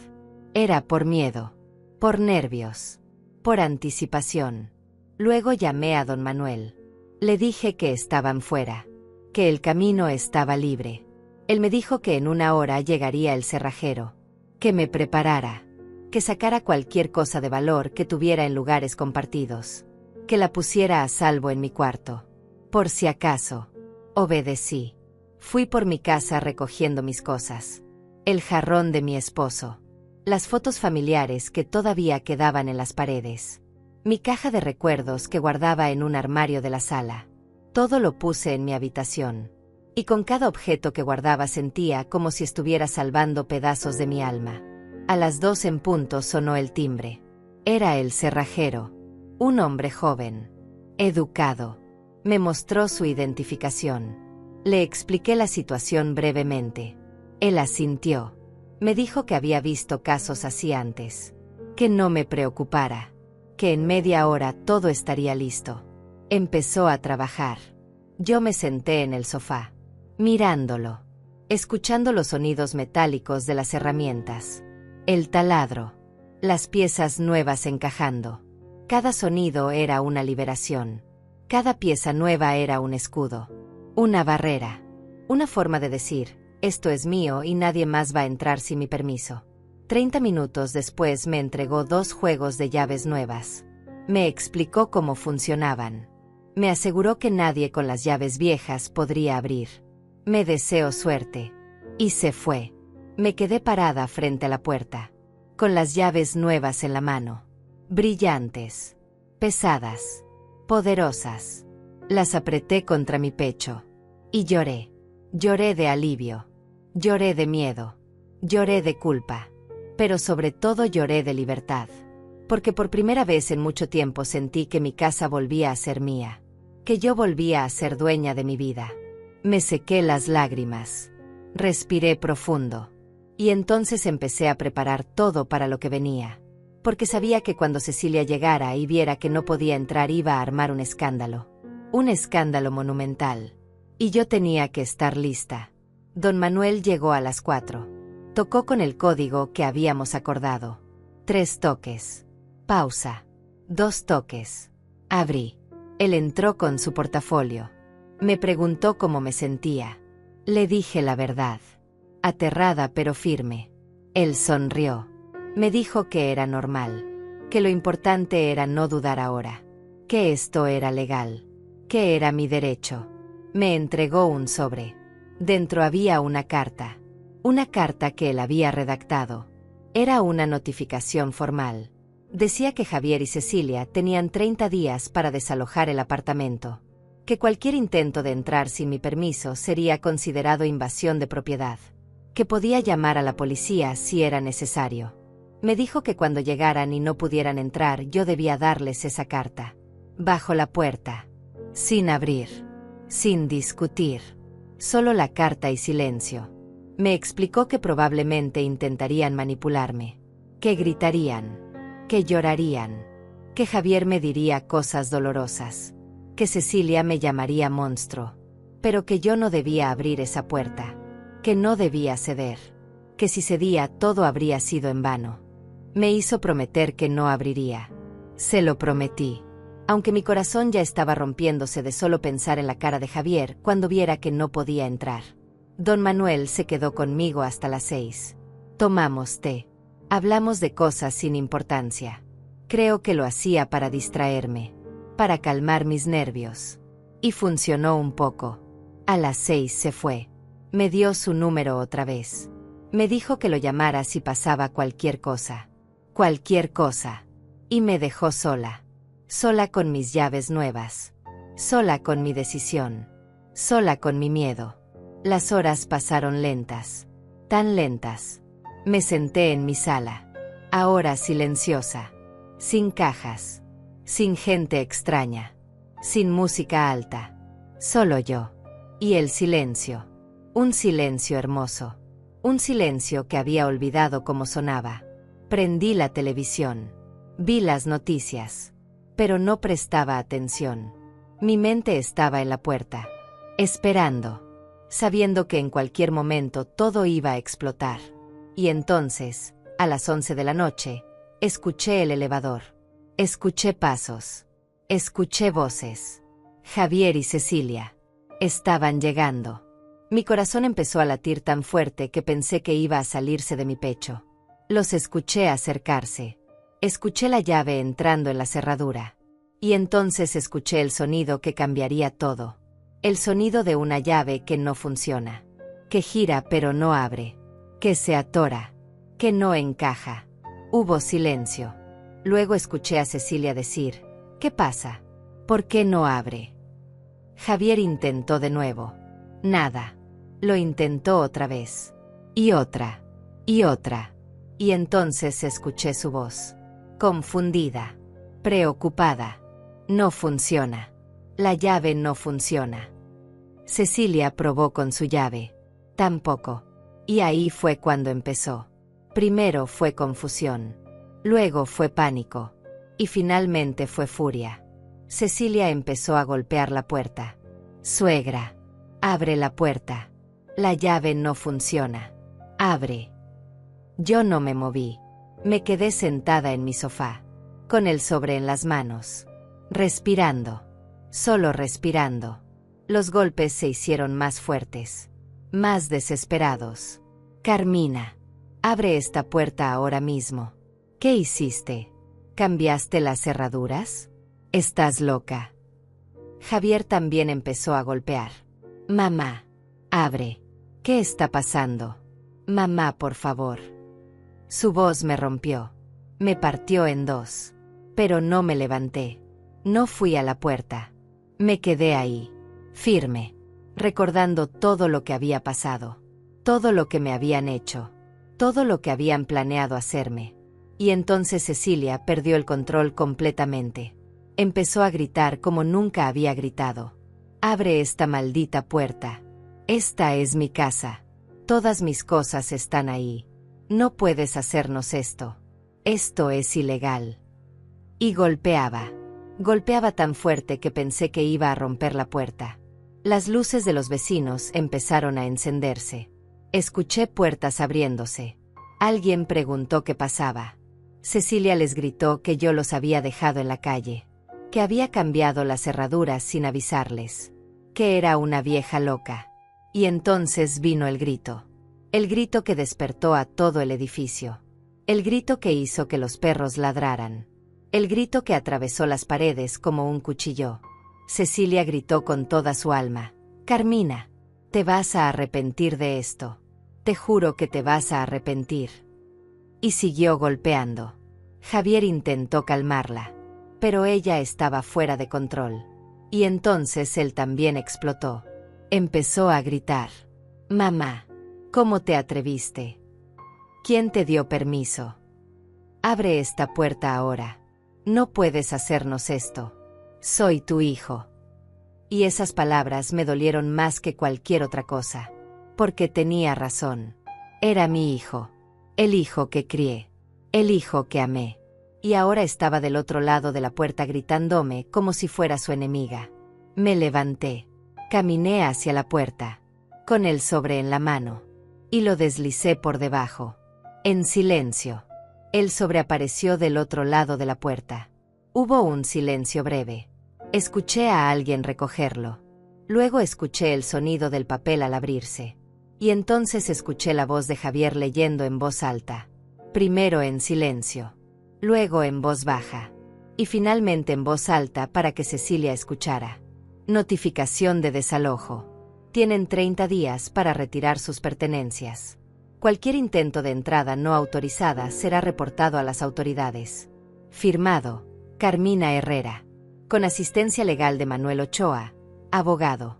Era por miedo. Por nervios. Por anticipación. Luego llamé a don Manuel. Le dije que estaban fuera. Que el camino estaba libre. Él me dijo que en 1 hora llegaría el cerrajero. Que me preparara. Que sacara cualquier cosa de valor que tuviera en lugares compartidos. Que la pusiera a salvo en mi cuarto. Por si acaso. Obedecí. Fui por mi casa recogiendo mis cosas. El jarrón de mi esposo. Las fotos familiares que todavía quedaban en las paredes. Mi caja de recuerdos que guardaba en un armario de la sala. Todo lo puse en mi habitación. Y con cada objeto que guardaba sentía como si estuviera salvando pedazos de mi alma. A las 2 en punto sonó el timbre. Era el cerrajero. Un hombre joven. Educado. Me mostró su identificación. Le expliqué la situación brevemente. Él asintió. Me dijo que había visto casos así antes. Que no me preocupara. Que en media hora todo estaría listo. Empezó a trabajar. Yo me senté en el sofá, mirándolo, escuchando los sonidos metálicos de las herramientas, el taladro, las piezas nuevas encajando. Cada sonido era una liberación. Cada pieza nueva era un escudo, una barrera, una forma de decir: esto es mío y nadie más va a entrar sin mi permiso. 30 minutos después me entregó 2 juegos de llaves nuevas. Me explicó cómo funcionaban. Me aseguró que nadie con las llaves viejas podría abrir. Me deseó suerte. Y se fue. Me quedé parada frente a la puerta, con las llaves nuevas en la mano. Brillantes. Pesadas. Poderosas. Las apreté contra mi pecho. Y lloré. Lloré de alivio. Lloré de miedo. Lloré de culpa. Pero sobre todo lloré de libertad. Porque por primera vez en mucho tiempo sentí que mi casa volvía a ser mía. Que yo volvía a ser dueña de mi vida. Me sequé las lágrimas. Respiré profundo. Y entonces empecé a preparar todo para lo que venía. Porque sabía que cuando Cecilia llegara y viera que no podía entrar iba a armar un escándalo. Un escándalo monumental. Y yo tenía que estar lista. Don Manuel llegó a las 4. Tocó con el código que habíamos acordado. 3 toques. Pausa. 2 toques. Abrí. Él entró con su portafolio. Me preguntó cómo me sentía. Le dije la verdad. Aterrada pero firme. Él sonrió. Me dijo que era normal. Que lo importante era no dudar ahora. Que esto era legal. Que era mi derecho. Me entregó un sobre. Dentro había una carta. Una carta que él había redactado. Era una notificación formal. Decía que Javier y Cecilia tenían 30 días para desalojar el apartamento. Que cualquier intento de entrar sin mi permiso sería considerado invasión de propiedad. Que podía llamar a la policía si era necesario. Me dijo que cuando llegaran y no pudieran entrar, yo debía darles esa carta. Bajo la puerta. Sin abrir. Sin discutir. Solo la carta y silencio. Me explicó que probablemente intentarían manipularme. Que gritarían. Que llorarían. Que Javier me diría cosas dolorosas. Que Cecilia me llamaría monstruo. Pero que yo no debía abrir esa puerta. Que no debía ceder. Que si cedía todo habría sido en vano. Me hizo prometer que no abriría. Se lo prometí. Aunque mi corazón ya estaba rompiéndose de solo pensar en la cara de Javier cuando viera que no podía entrar. Don Manuel se quedó conmigo hasta las 6. Tomamos té. Hablamos de cosas sin importancia. Creo que lo hacía para distraerme. Para calmar mis nervios. Y funcionó un poco. A las 6 se fue. Me dio su número otra vez. Me dijo que lo llamara si pasaba cualquier cosa. Cualquier cosa. Y me dejó sola. Sola con mis llaves nuevas. Sola con mi decisión. Sola con mi miedo. Las horas pasaron lentas. Tan lentas. Me senté en mi sala. Ahora silenciosa. Sin cajas. Sin gente extraña. Sin música alta. Solo yo. Y el silencio. Un silencio hermoso. Un silencio que había olvidado cómo sonaba. Prendí la televisión. Vi las noticias. Pero no prestaba atención. Mi mente estaba en la puerta. Esperando. Sabiendo que en cualquier momento todo iba a explotar. Y entonces, a las 11 de la noche, escuché el elevador. Escuché pasos. Escuché voces. Javier y Cecilia. Estaban llegando. Mi corazón empezó a latir tan fuerte que pensé que iba a salirse de mi pecho. Los escuché acercarse. Escuché la llave entrando en la cerradura. Y entonces escuché el sonido que cambiaría todo. El sonido de una llave que no funciona. Que gira pero no abre. Que se atora. Que no encaja. Hubo silencio. Luego escuché a Cecilia decir: ¿qué pasa? ¿Por qué no abre? Javier intentó de nuevo. Nada. Lo intentó otra vez. Y otra. Y otra. Y entonces escuché su voz. Confundida. Preocupada. No funciona. La llave no funciona. Cecilia probó con su llave. Tampoco. Y ahí fue cuando empezó. Primero fue confusión. Luego fue pánico. Y finalmente fue furia. Cecilia empezó a golpear la puerta. Suegra. Abre la puerta. La llave no funciona. Abre. Yo no me moví. Me quedé sentada en mi sofá. Con el sobre en las manos. Respirando. Solo respirando. Los golpes se hicieron más fuertes. Más desesperados. Carmina. Abre esta puerta ahora mismo. ¿Qué hiciste? ¿Cambiaste las cerraduras? Estás loca. Javier también empezó a golpear. Mamá. Abre. ¿Qué está pasando? Mamá, por favor. Su voz me rompió. Me partió en dos. Pero no me levanté. No fui a la puerta. Me quedé ahí. Firme. Recordando todo lo que había pasado. Todo lo que me habían hecho. Todo lo que habían planeado hacerme. Y entonces Cecilia perdió el control completamente. Empezó a gritar como nunca había gritado. Abre esta maldita puerta. Esta es mi casa. Todas mis cosas están ahí. No puedes hacernos esto. Esto es ilegal. Y golpeaba. Golpeaba tan fuerte que pensé que iba a romper la puerta. Las luces de los vecinos empezaron a encenderse. Escuché puertas abriéndose. Alguien preguntó qué pasaba. Cecilia les gritó que yo los había dejado en la calle. Que había cambiado las cerraduras sin avisarles. Que era una vieja loca. Y entonces vino el grito. El grito que despertó a todo el edificio. El grito que hizo que los perros ladraran. El grito que atravesó las paredes como un cuchillo. Cecilia gritó con toda su alma. Carmina, te vas a arrepentir de esto. Te juro que te vas a arrepentir. Y siguió golpeando. Javier intentó calmarla. Pero ella estaba fuera de control. Y entonces él también explotó. Empezó a gritar. Mamá, ¿cómo te atreviste? ¿Quién te dio permiso? Abre esta puerta ahora. No puedes hacernos esto. Soy tu hijo. Y esas palabras me dolieron más que cualquier otra cosa. Porque tenía razón. Era mi hijo. El hijo que crié. El hijo que amé. Y ahora estaba del otro lado de la puerta gritándome como si fuera su enemiga. Me levanté. Caminé hacia la puerta. Con el sobre en la mano. Y lo deslicé por debajo. En silencio. El sobre apareció del otro lado de la puerta. Hubo un silencio breve. Escuché a alguien recogerlo. Luego escuché el sonido del papel al abrirse. Y entonces escuché la voz de Javier leyendo en voz alta. Primero en silencio. Luego en voz baja. Y finalmente en voz alta para que Cecilia escuchara. Notificación de desalojo. Tienen 30 días para retirar sus pertenencias. Cualquier intento de entrada no autorizada será reportado a las autoridades. Firmado, Carmina Herrera. Con asistencia legal de Manuel Ochoa, abogado.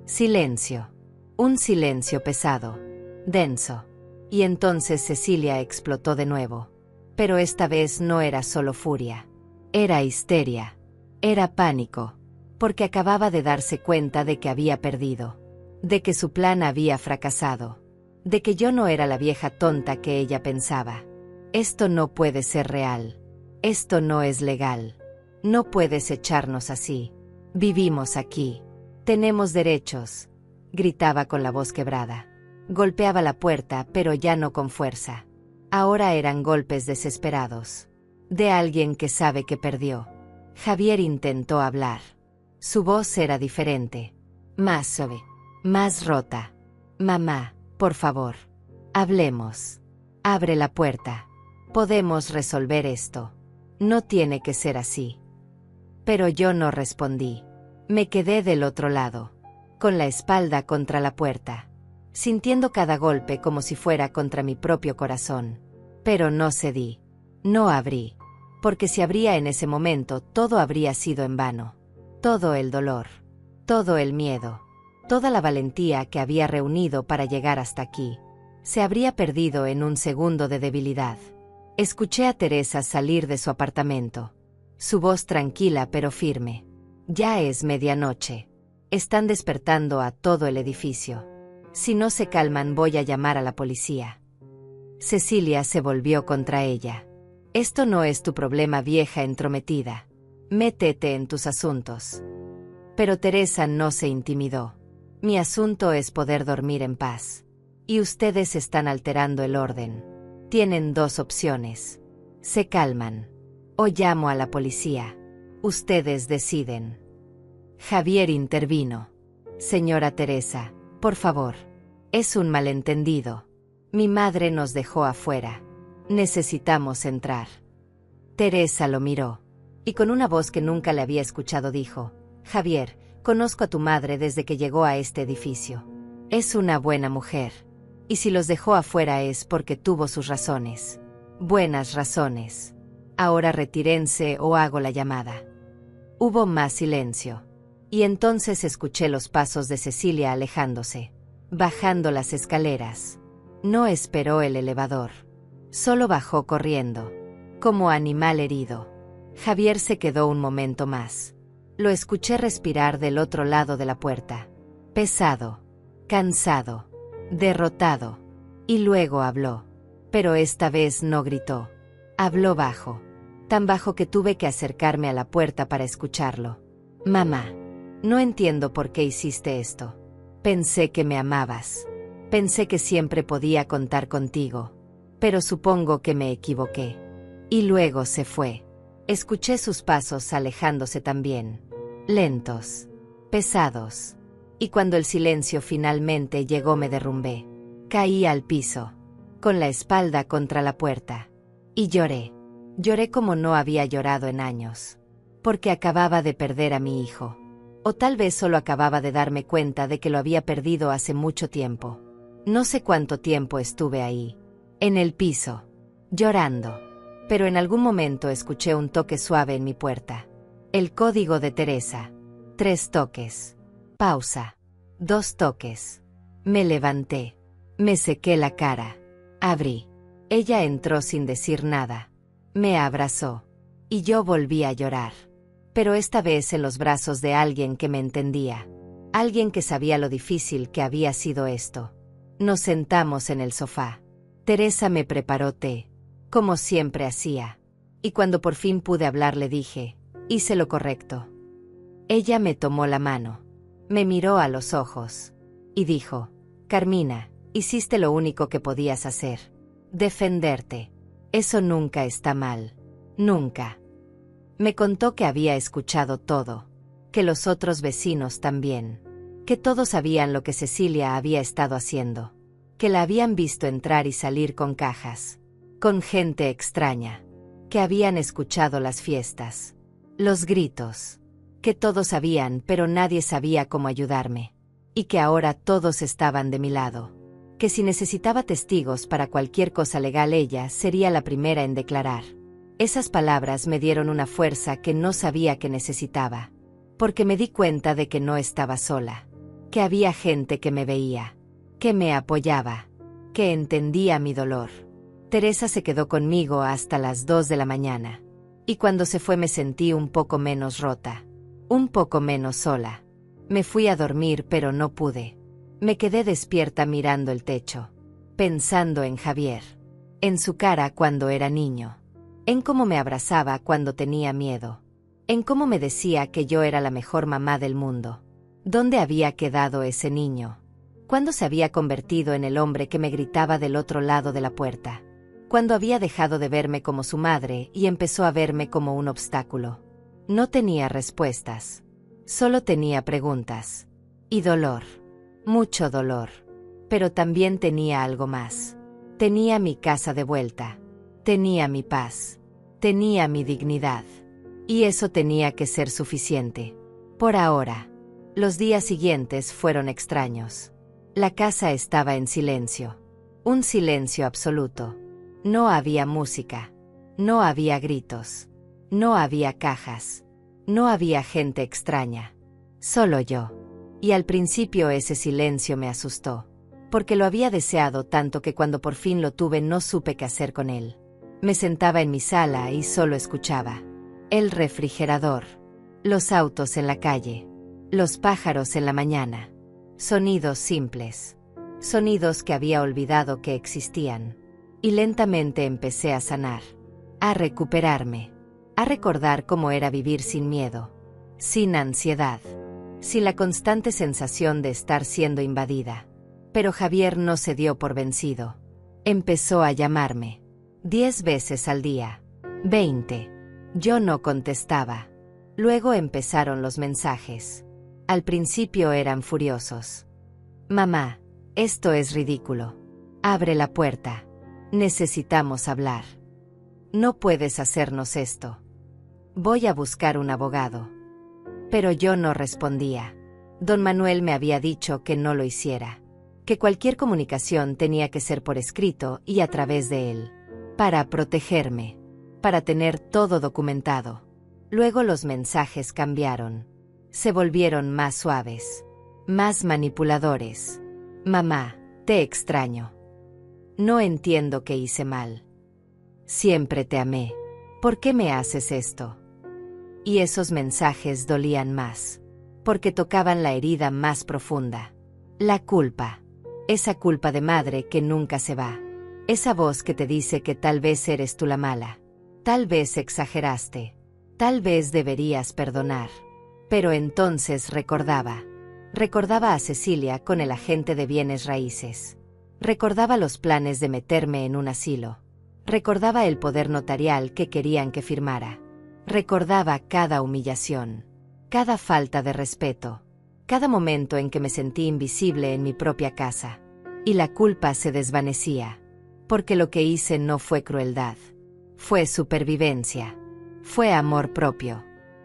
Silencio. Un silencio pesado. Denso. Y entonces Cecilia explotó de nuevo. Pero esta vez no era solo furia. Era histeria. Era pánico. Porque acababa de darse cuenta de que había perdido. De que su plan había fracasado. De que yo no era la vieja tonta que ella pensaba. Esto no puede ser real. Esto no es legal. No puedes echarnos así. Vivimos aquí. Tenemos derechos. Gritaba con la voz quebrada. Golpeaba la puerta, pero ya no con fuerza. Ahora eran golpes desesperados. De alguien que sabe que perdió. Javier intentó hablar. Su voz era diferente. Más suave. Más rota. Mamá, por favor. Hablemos. Abre la puerta. Podemos resolver esto. No tiene que ser así. Pero yo no respondí. Me quedé del otro lado. Con la espalda contra la puerta. Sintiendo cada golpe como si fuera contra mi propio corazón. Pero no cedí. No abrí. Porque si abría en ese momento, todo habría sido en vano. Todo el dolor. Todo el miedo. Toda la valentía que había reunido para llegar hasta aquí. Se habría perdido en un segundo de debilidad. Escuché a Teresa salir de su apartamento. Su voz tranquila pero firme. Ya es medianoche. Están despertando a todo el edificio. Si no se calman voy a llamar a la policía. Cecilia se volvió contra ella. Esto no es tu problema, vieja entrometida. Métete en tus asuntos. Pero Teresa no se intimidó. Mi asunto es poder dormir en paz. Y ustedes están alterando el orden. Tienen dos opciones. Se calman. O llamo a la policía. Ustedes deciden. Javier intervino. Señora Teresa, por favor. Es un malentendido. Mi madre nos dejó afuera. Necesitamos entrar. Teresa lo miró. Y con una voz que nunca le había escuchado dijo: Javier, conozco a tu madre desde que llegó a este edificio. Es una buena mujer. Y si los dejó afuera es porque tuvo sus razones. Buenas razones. Ahora retírense o hago la llamada. Hubo más silencio. Y entonces escuché los pasos de Cecilia alejándose. Bajando las escaleras. No esperó el elevador. Solo bajó corriendo. Como animal herido. Javier se quedó un momento más. Lo escuché respirar del otro lado de la puerta. Pesado. Cansado. Derrotado. Y luego habló. Pero esta vez no gritó. Habló bajo. Tan bajo que tuve que acercarme a la puerta para escucharlo. Mamá. No entiendo por qué hiciste esto. Pensé que me amabas. Pensé que siempre podía contar contigo. Pero supongo que me equivoqué. Y luego se fue. Escuché sus pasos alejándose también. Lentos. Pesados. Y cuando el silencio finalmente llegó me derrumbé. Caí al piso. Con la espalda contra la puerta. Y lloré. Lloré como no había llorado en años. Porque acababa de perder a mi hijo. O tal vez solo acababa de darme cuenta de que lo había perdido hace mucho tiempo. No sé cuánto tiempo estuve ahí. En el piso. Llorando. Pero en algún momento escuché un toque suave en mi puerta. El código de Teresa. 3 toques. Pausa. 2 toques. Me levanté. Me sequé la cara. Abrí. Ella entró sin decir nada. Me abrazó. Y yo volví a llorar. Pero esta vez en los brazos de alguien que me entendía. Alguien que sabía lo difícil que había sido esto. Nos sentamos en el sofá. Teresa me preparó té, como siempre hacía. Y cuando por fin pude hablar le dije, hice lo correcto. Ella me tomó la mano. Me miró a los ojos. Y dijo, Carmina, hiciste lo único que podías hacer. Defenderte. Eso nunca está mal. Nunca. Me contó que había escuchado todo. Que los otros vecinos también. Que todos sabían lo que Cecilia había estado haciendo. Que la habían visto entrar y salir con cajas. Con gente extraña. Que habían escuchado las fiestas. Los gritos. Que todos sabían, pero nadie sabía cómo ayudarme. Y que ahora todos estaban de mi lado. Que si necesitaba testigos para cualquier cosa legal ella sería la primera en declarar. Esas palabras me dieron una fuerza que no sabía que necesitaba. Porque me di cuenta de que no estaba sola. Que había gente que me veía. Que me apoyaba. Que entendía mi dolor. Teresa se quedó conmigo hasta las 2 de la mañana. Y cuando se fue me sentí un poco menos rota. Un poco menos sola. Me fui a dormir pero no pude. Me quedé despierta mirando el techo. Pensando en Javier. En su cara cuando era niño. En cómo me abrazaba cuando tenía miedo. En cómo me decía que yo era la mejor mamá del mundo. ¿Dónde había quedado ese niño? ¿Cuándo se había convertido en el hombre que me gritaba del otro lado de la puerta? ¿Cuándo había dejado de verme como su madre y empezó a verme como un obstáculo? No tenía respuestas. Solo tenía preguntas. Y dolor. Mucho dolor. Pero también tenía algo más. Tenía mi casa de vuelta. Tenía mi paz. Tenía mi dignidad. Y eso tenía que ser suficiente. Por ahora. Los días siguientes fueron extraños. La casa estaba en silencio. Un silencio absoluto. No había música. No había gritos. No había cajas. No había gente extraña. Solo yo. Y al principio ese silencio me asustó. Porque lo había deseado tanto que cuando por fin lo tuve no supe qué hacer con él. Me sentaba en mi sala y solo escuchaba. El refrigerador. Los autos en la calle. Los pájaros en la mañana. Sonidos simples. Sonidos que había olvidado que existían. Y lentamente empecé a sanar. A recuperarme. A recordar cómo era vivir sin miedo. Sin ansiedad. Sin la constante sensación de estar siendo invadida. Pero Javier no se dio por vencido. Empezó a llamarme. 10 veces al día. 20. Yo no contestaba. Luego empezaron los mensajes. Al principio eran furiosos. Mamá, esto es ridículo. Abre la puerta. Necesitamos hablar. No puedes hacernos esto. Voy a buscar un abogado. Pero yo no respondía. Don Manuel me había dicho que no lo hiciera. Que cualquier comunicación tenía que ser por escrito y a través de él. Para protegerme. Para tener todo documentado. Luego los mensajes cambiaron. Se volvieron más suaves. Más manipuladores. Mamá, te extraño. No entiendo qué hice mal. Siempre te amé. ¿Por qué me haces esto? Y esos mensajes dolían más. Porque tocaban la herida más profunda. La culpa. Esa culpa de madre que nunca se va. Esa voz que te dice que tal vez eres tú la mala. Tal vez exageraste. Tal vez deberías perdonar. Pero entonces recordaba. Recordaba a Cecilia con el agente de bienes raíces. Recordaba los planes de meterme en un asilo. Recordaba el poder notarial que querían que firmara. Recordaba cada humillación. Cada falta de respeto. Cada momento en que me sentí invisible en mi propia casa. Y la culpa se desvanecía. Porque lo que hice no fue crueldad. Fue supervivencia. Fue amor propio.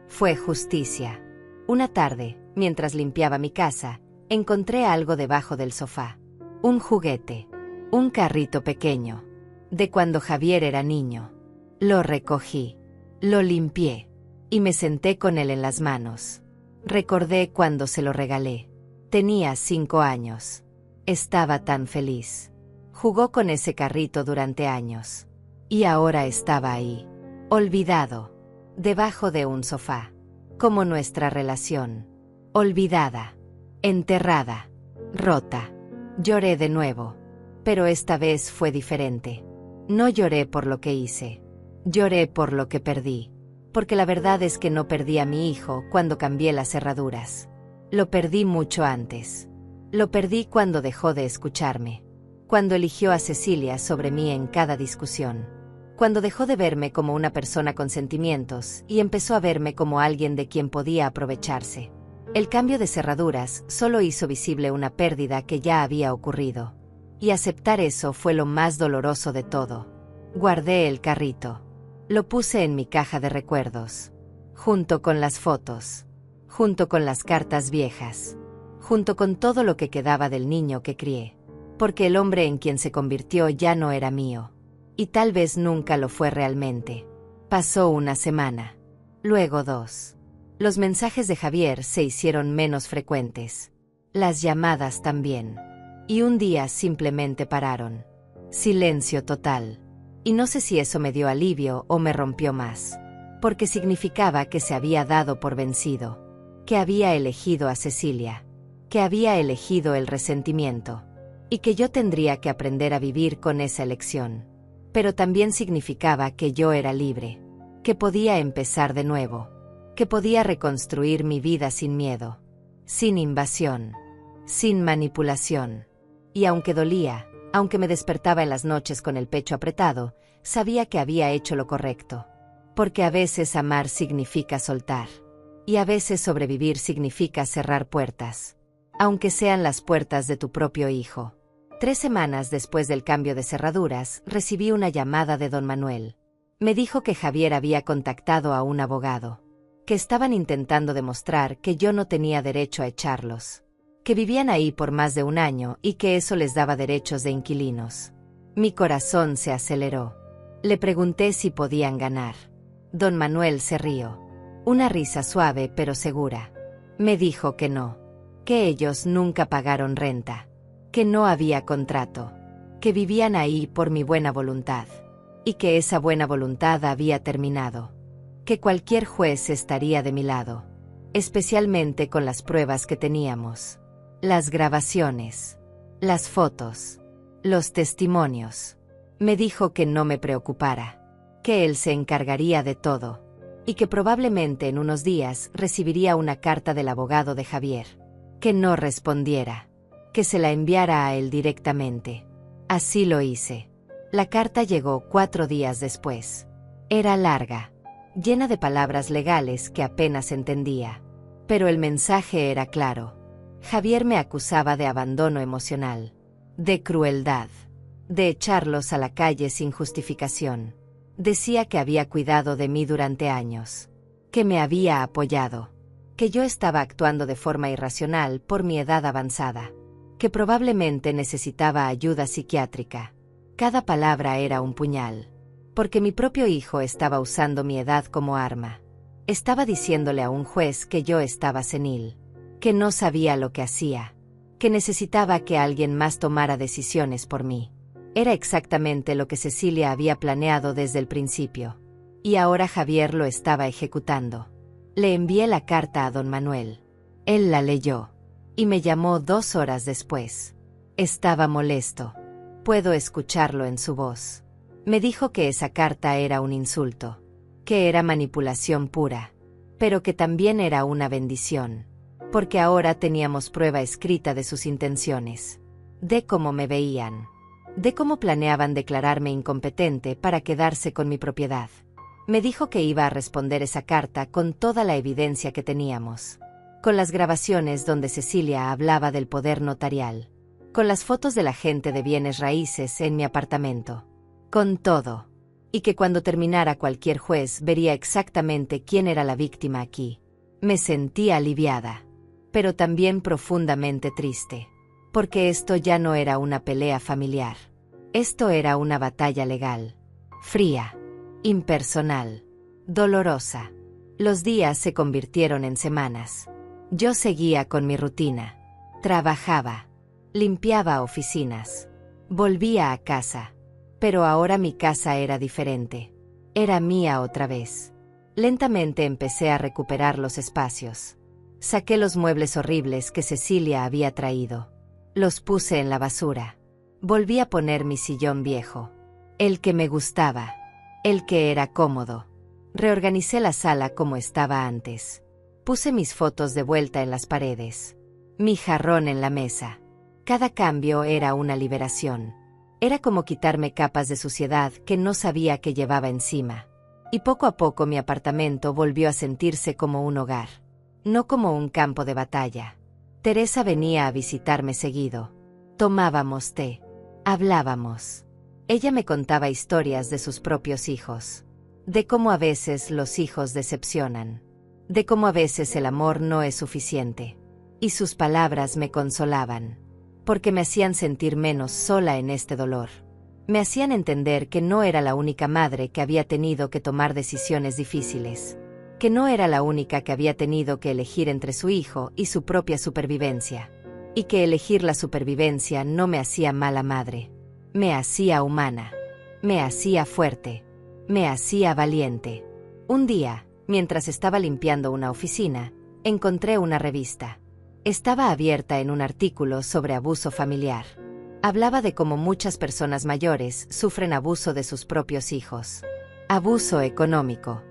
Fue justicia. Una tarde, mientras limpiaba mi casa, encontré algo debajo del sofá. Un juguete. Un carrito pequeño. De cuando Javier era niño. Lo recogí. Lo limpié. Y me senté con él en las manos. Recordé cuando se lo regalé. Tenía 5 años. Estaba tan feliz. Jugó con ese carrito durante años. Y ahora estaba ahí. Olvidado. Debajo de un sofá. Como nuestra relación. Olvidada. Enterrada. Rota. Lloré de nuevo. Pero esta vez fue diferente. No lloré por lo que hice. Lloré por lo que perdí. Porque la verdad es que no perdí a mi hijo cuando cambié las cerraduras. Lo perdí mucho antes. Lo perdí cuando dejó de escucharme. Cuando eligió a Cecilia sobre mí en cada discusión. Cuando dejó de verme como una persona con sentimientos y empezó a verme como alguien de quien podía aprovecharse. El cambio de cerraduras solo hizo visible una pérdida que ya había ocurrido. Y aceptar eso fue lo más doloroso de todo. Guardé el carrito. Lo puse en mi caja de recuerdos. Junto con las fotos. Junto con las cartas viejas. Junto con todo lo que quedaba del niño que crié. Porque el hombre en quien se convirtió ya no era mío. Y tal vez nunca lo fue realmente. Pasó una semana. Luego 2. Los mensajes de Javier se hicieron menos frecuentes. Las llamadas también. Y un día simplemente pararon. Silencio total. Y no sé si eso me dio alivio o me rompió más. Porque significaba que se había dado por vencido. Que había elegido a Cecilia. Que había elegido el resentimiento. Y que yo tendría que aprender a vivir con esa elección. Pero también significaba que yo era libre. Que podía empezar de nuevo. Que podía reconstruir mi vida sin miedo. Sin invasión. Sin manipulación. Y aunque dolía, aunque me despertaba en las noches con el pecho apretado, sabía que había hecho lo correcto. Porque a veces amar significa soltar. Y a veces sobrevivir significa cerrar puertas. Aunque sean las puertas de tu propio hijo. 3 semanas después del cambio de cerraduras, recibí una llamada de don Manuel. Me dijo que Javier había contactado a un abogado. Que estaban intentando demostrar que yo no tenía derecho a echarlos. Que vivían ahí por más de un año y que eso les daba derechos de inquilinos. Mi corazón se aceleró. Le pregunté si podían ganar. Don Manuel se rió. Una risa suave pero segura. Me dijo que no. Que ellos nunca pagaron renta. Que no había contrato. Que vivían ahí por mi buena voluntad. Y que esa buena voluntad había terminado. Que cualquier juez estaría de mi lado. Especialmente con las pruebas que teníamos. Las grabaciones. Las fotos. Los testimonios. Me dijo que no me preocupara. Que él se encargaría de todo. Y que probablemente en unos días recibiría una carta del abogado de Javier. Que no respondiera. Que se la enviara a él directamente. Así lo hice. La carta llegó 4 días después. Era larga. Llena de palabras legales que apenas entendía. Pero el mensaje era claro. Javier me acusaba de abandono emocional. De crueldad. De echarlos a la calle sin justificación. Decía que había cuidado de mí durante años. Que me había apoyado. Que yo estaba actuando de forma irracional por mi edad avanzada. Que probablemente necesitaba ayuda psiquiátrica. Cada palabra era un puñal. Porque mi propio hijo estaba usando mi edad como arma. Estaba diciéndole a un juez que yo estaba senil. Que no sabía lo que hacía. Que necesitaba que alguien más tomara decisiones por mí. Era exactamente lo que Cecilia había planeado desde el principio. Y ahora Javier lo estaba ejecutando. Le envié la carta a don Manuel. Él la leyó. Y me llamó 2 horas después. Estaba molesto. Puedo escucharlo en su voz. Me dijo que esa carta era un insulto. Que era manipulación pura. Pero que también era una bendición. Porque ahora teníamos prueba escrita de sus intenciones. De cómo me veían. De cómo planeaban declararme incompetente para quedarse con mi propiedad. Me dijo que iba a responder esa carta con toda la evidencia que teníamos. Con las grabaciones donde Cecilia hablaba del poder notarial. Con las fotos de la gente de bienes raíces en mi apartamento. Con todo. Y que cuando terminara cualquier juez vería exactamente quién era la víctima aquí. Me sentí aliviada. Pero también profundamente triste. Porque esto ya no era una pelea familiar. Esto era una batalla legal. Fría. Impersonal. Dolorosa. Los días se convirtieron en semanas. Yo seguía con mi rutina. Trabajaba. Limpiaba oficinas. Volvía a casa. Pero ahora mi casa era diferente. Era mía otra vez. Lentamente empecé a recuperar los espacios. Saqué los muebles horribles que Cecilia había traído. Los puse en la basura. Volví a poner mi sillón viejo. El que me gustaba. El que era cómodo. Reorganicé la sala como estaba antes. Puse mis fotos de vuelta en las paredes. Mi jarrón en la mesa. Cada cambio era una liberación. Era como quitarme capas de suciedad que no sabía que llevaba encima. Y poco a poco mi apartamento volvió a sentirse como un hogar. No como un campo de batalla. Teresa venía a visitarme seguido. Tomábamos té. Hablábamos. Ella me contaba historias de sus propios hijos. De cómo a veces los hijos decepcionan. De cómo a veces el amor no es suficiente. Y sus palabras me consolaban. Porque me hacían sentir menos sola en este dolor. Me hacían entender que no era la única madre que había tenido que tomar decisiones difíciles. Que no era la única que había tenido que elegir entre su hijo y su propia supervivencia. Y que elegir la supervivencia no me hacía mala madre. Me hacía humana. Me hacía fuerte. Me hacía valiente. Un día, mientras estaba limpiando una oficina, encontré una revista. Estaba abierta en un artículo sobre abuso familiar. Hablaba de cómo muchas personas mayores sufren abuso de sus propios hijos. Abuso económico.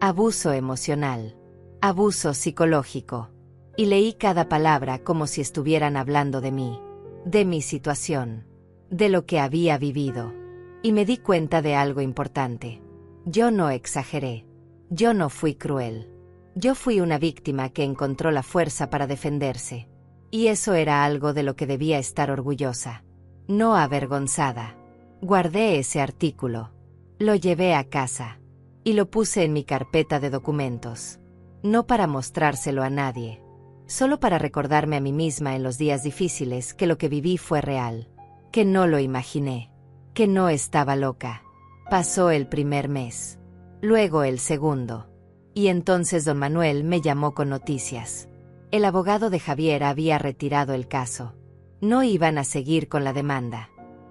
Abuso emocional. Abuso psicológico. Y leí cada palabra como si estuvieran hablando de mí. De mi situación. De lo que había vivido. Y me di cuenta de algo importante. Yo no exageré. Yo no fui cruel. Yo fui una víctima que encontró la fuerza para defenderse. Y eso era algo de lo que debía estar orgullosa. No avergonzada. Guardé ese artículo. Lo llevé a casa. Y lo puse en mi carpeta de documentos. No para mostrárselo a nadie. Solo para recordarme a mí misma en los días difíciles que lo que viví fue real. Que no lo imaginé. Que no estaba loca. Pasó el primer mes. Luego el segundo. Y entonces don Manuel me llamó con noticias. El abogado de Javier había retirado el caso. No iban a seguir con la demanda.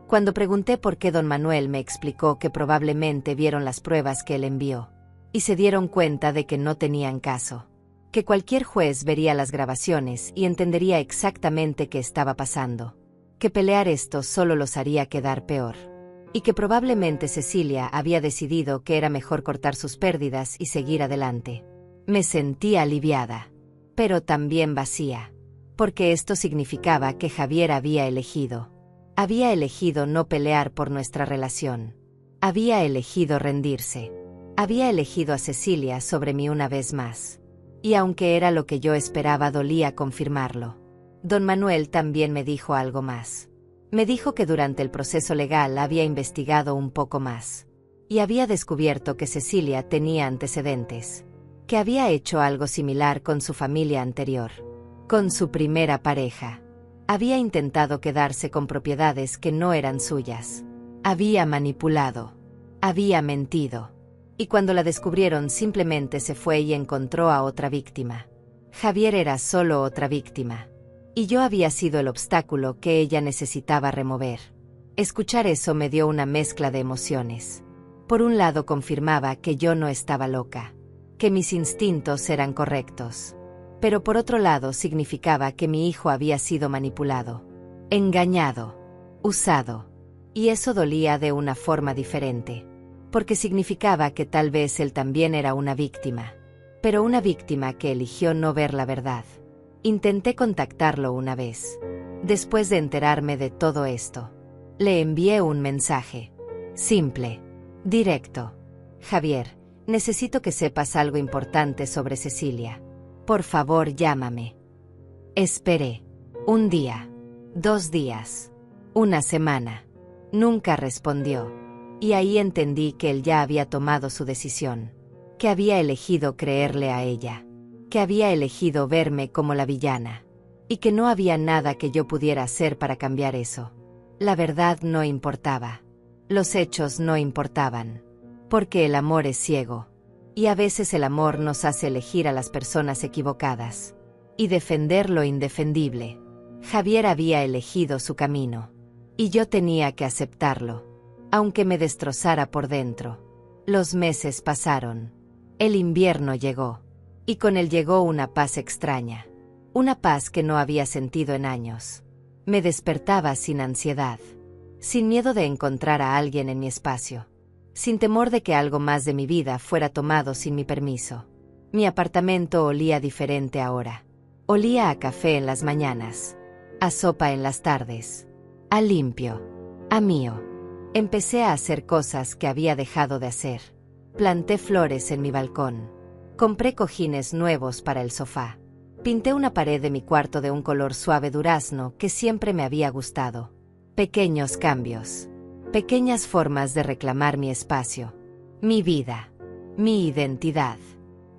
Cuando pregunté por qué don Manuel me explicó que probablemente vieron las pruebas que él envió. Y se dieron cuenta de que no tenían caso. Que cualquier juez vería las grabaciones y entendería exactamente qué estaba pasando. Que pelear esto solo los haría quedar peor. Y que probablemente Cecilia había decidido que era mejor cortar sus pérdidas y seguir adelante. Me sentí aliviada, pero también vacía, porque esto significaba que Javier había elegido no pelear por nuestra relación. Había elegido rendirse. Había elegido a Cecilia sobre mí una vez más. Y aunque era lo que yo esperaba, dolía confirmarlo. Don Manuel también me dijo algo más. Me dijo que durante el proceso legal había investigado un poco más. Y había descubierto que Cecilia tenía antecedentes. Que había hecho algo similar con su familia anterior. Con su primera pareja. Había intentado quedarse con propiedades que no eran suyas. Había manipulado. Había mentido. Y cuando la descubrieron simplemente se fue y encontró a otra víctima. Javier era solo otra víctima. Y yo había sido el obstáculo que ella necesitaba remover. Escuchar eso me dio una mezcla de emociones. Por un lado confirmaba que yo no estaba loca, que mis instintos eran correctos. Pero por otro lado significaba que mi hijo había sido manipulado, engañado, usado. Y eso dolía de una forma diferente. Porque significaba que tal vez él también era una víctima. Pero una víctima que eligió no ver la verdad. Intenté contactarlo una vez. Después de enterarme de todo esto, le envié un mensaje. Simple. Directo. Javier, necesito que sepas algo importante sobre Cecilia. Por favor, llámame. Esperé. Un día. 2 días. Una semana. Nunca respondió. Y ahí entendí que él ya había tomado su decisión. Que había elegido creerle a ella. Que había elegido verme como la villana. Y que no había nada que yo pudiera hacer para cambiar eso. La verdad no importaba. Los hechos no importaban. Porque el amor es ciego. Y a veces el amor nos hace elegir a las personas equivocadas. Y defender lo indefendible. Javier había elegido su camino. Y yo tenía que aceptarlo. Aunque me destrozara por dentro. Los meses pasaron. El invierno llegó. Y con él llegó una paz extraña. Una paz que no había sentido en años. Me despertaba sin ansiedad. Sin miedo de encontrar a alguien en mi espacio. Sin temor de que algo más de mi vida fuera tomado sin mi permiso. Mi apartamento olía diferente ahora. Olía a café en las mañanas. A sopa en las tardes. A limpio. A mío. Empecé a hacer cosas que había dejado de hacer. Planté flores en mi balcón. Compré cojines nuevos para el sofá. Pinté una pared de mi cuarto de un color suave durazno que siempre me había gustado. Pequeños cambios. Pequeñas formas de reclamar mi espacio. Mi vida. Mi identidad.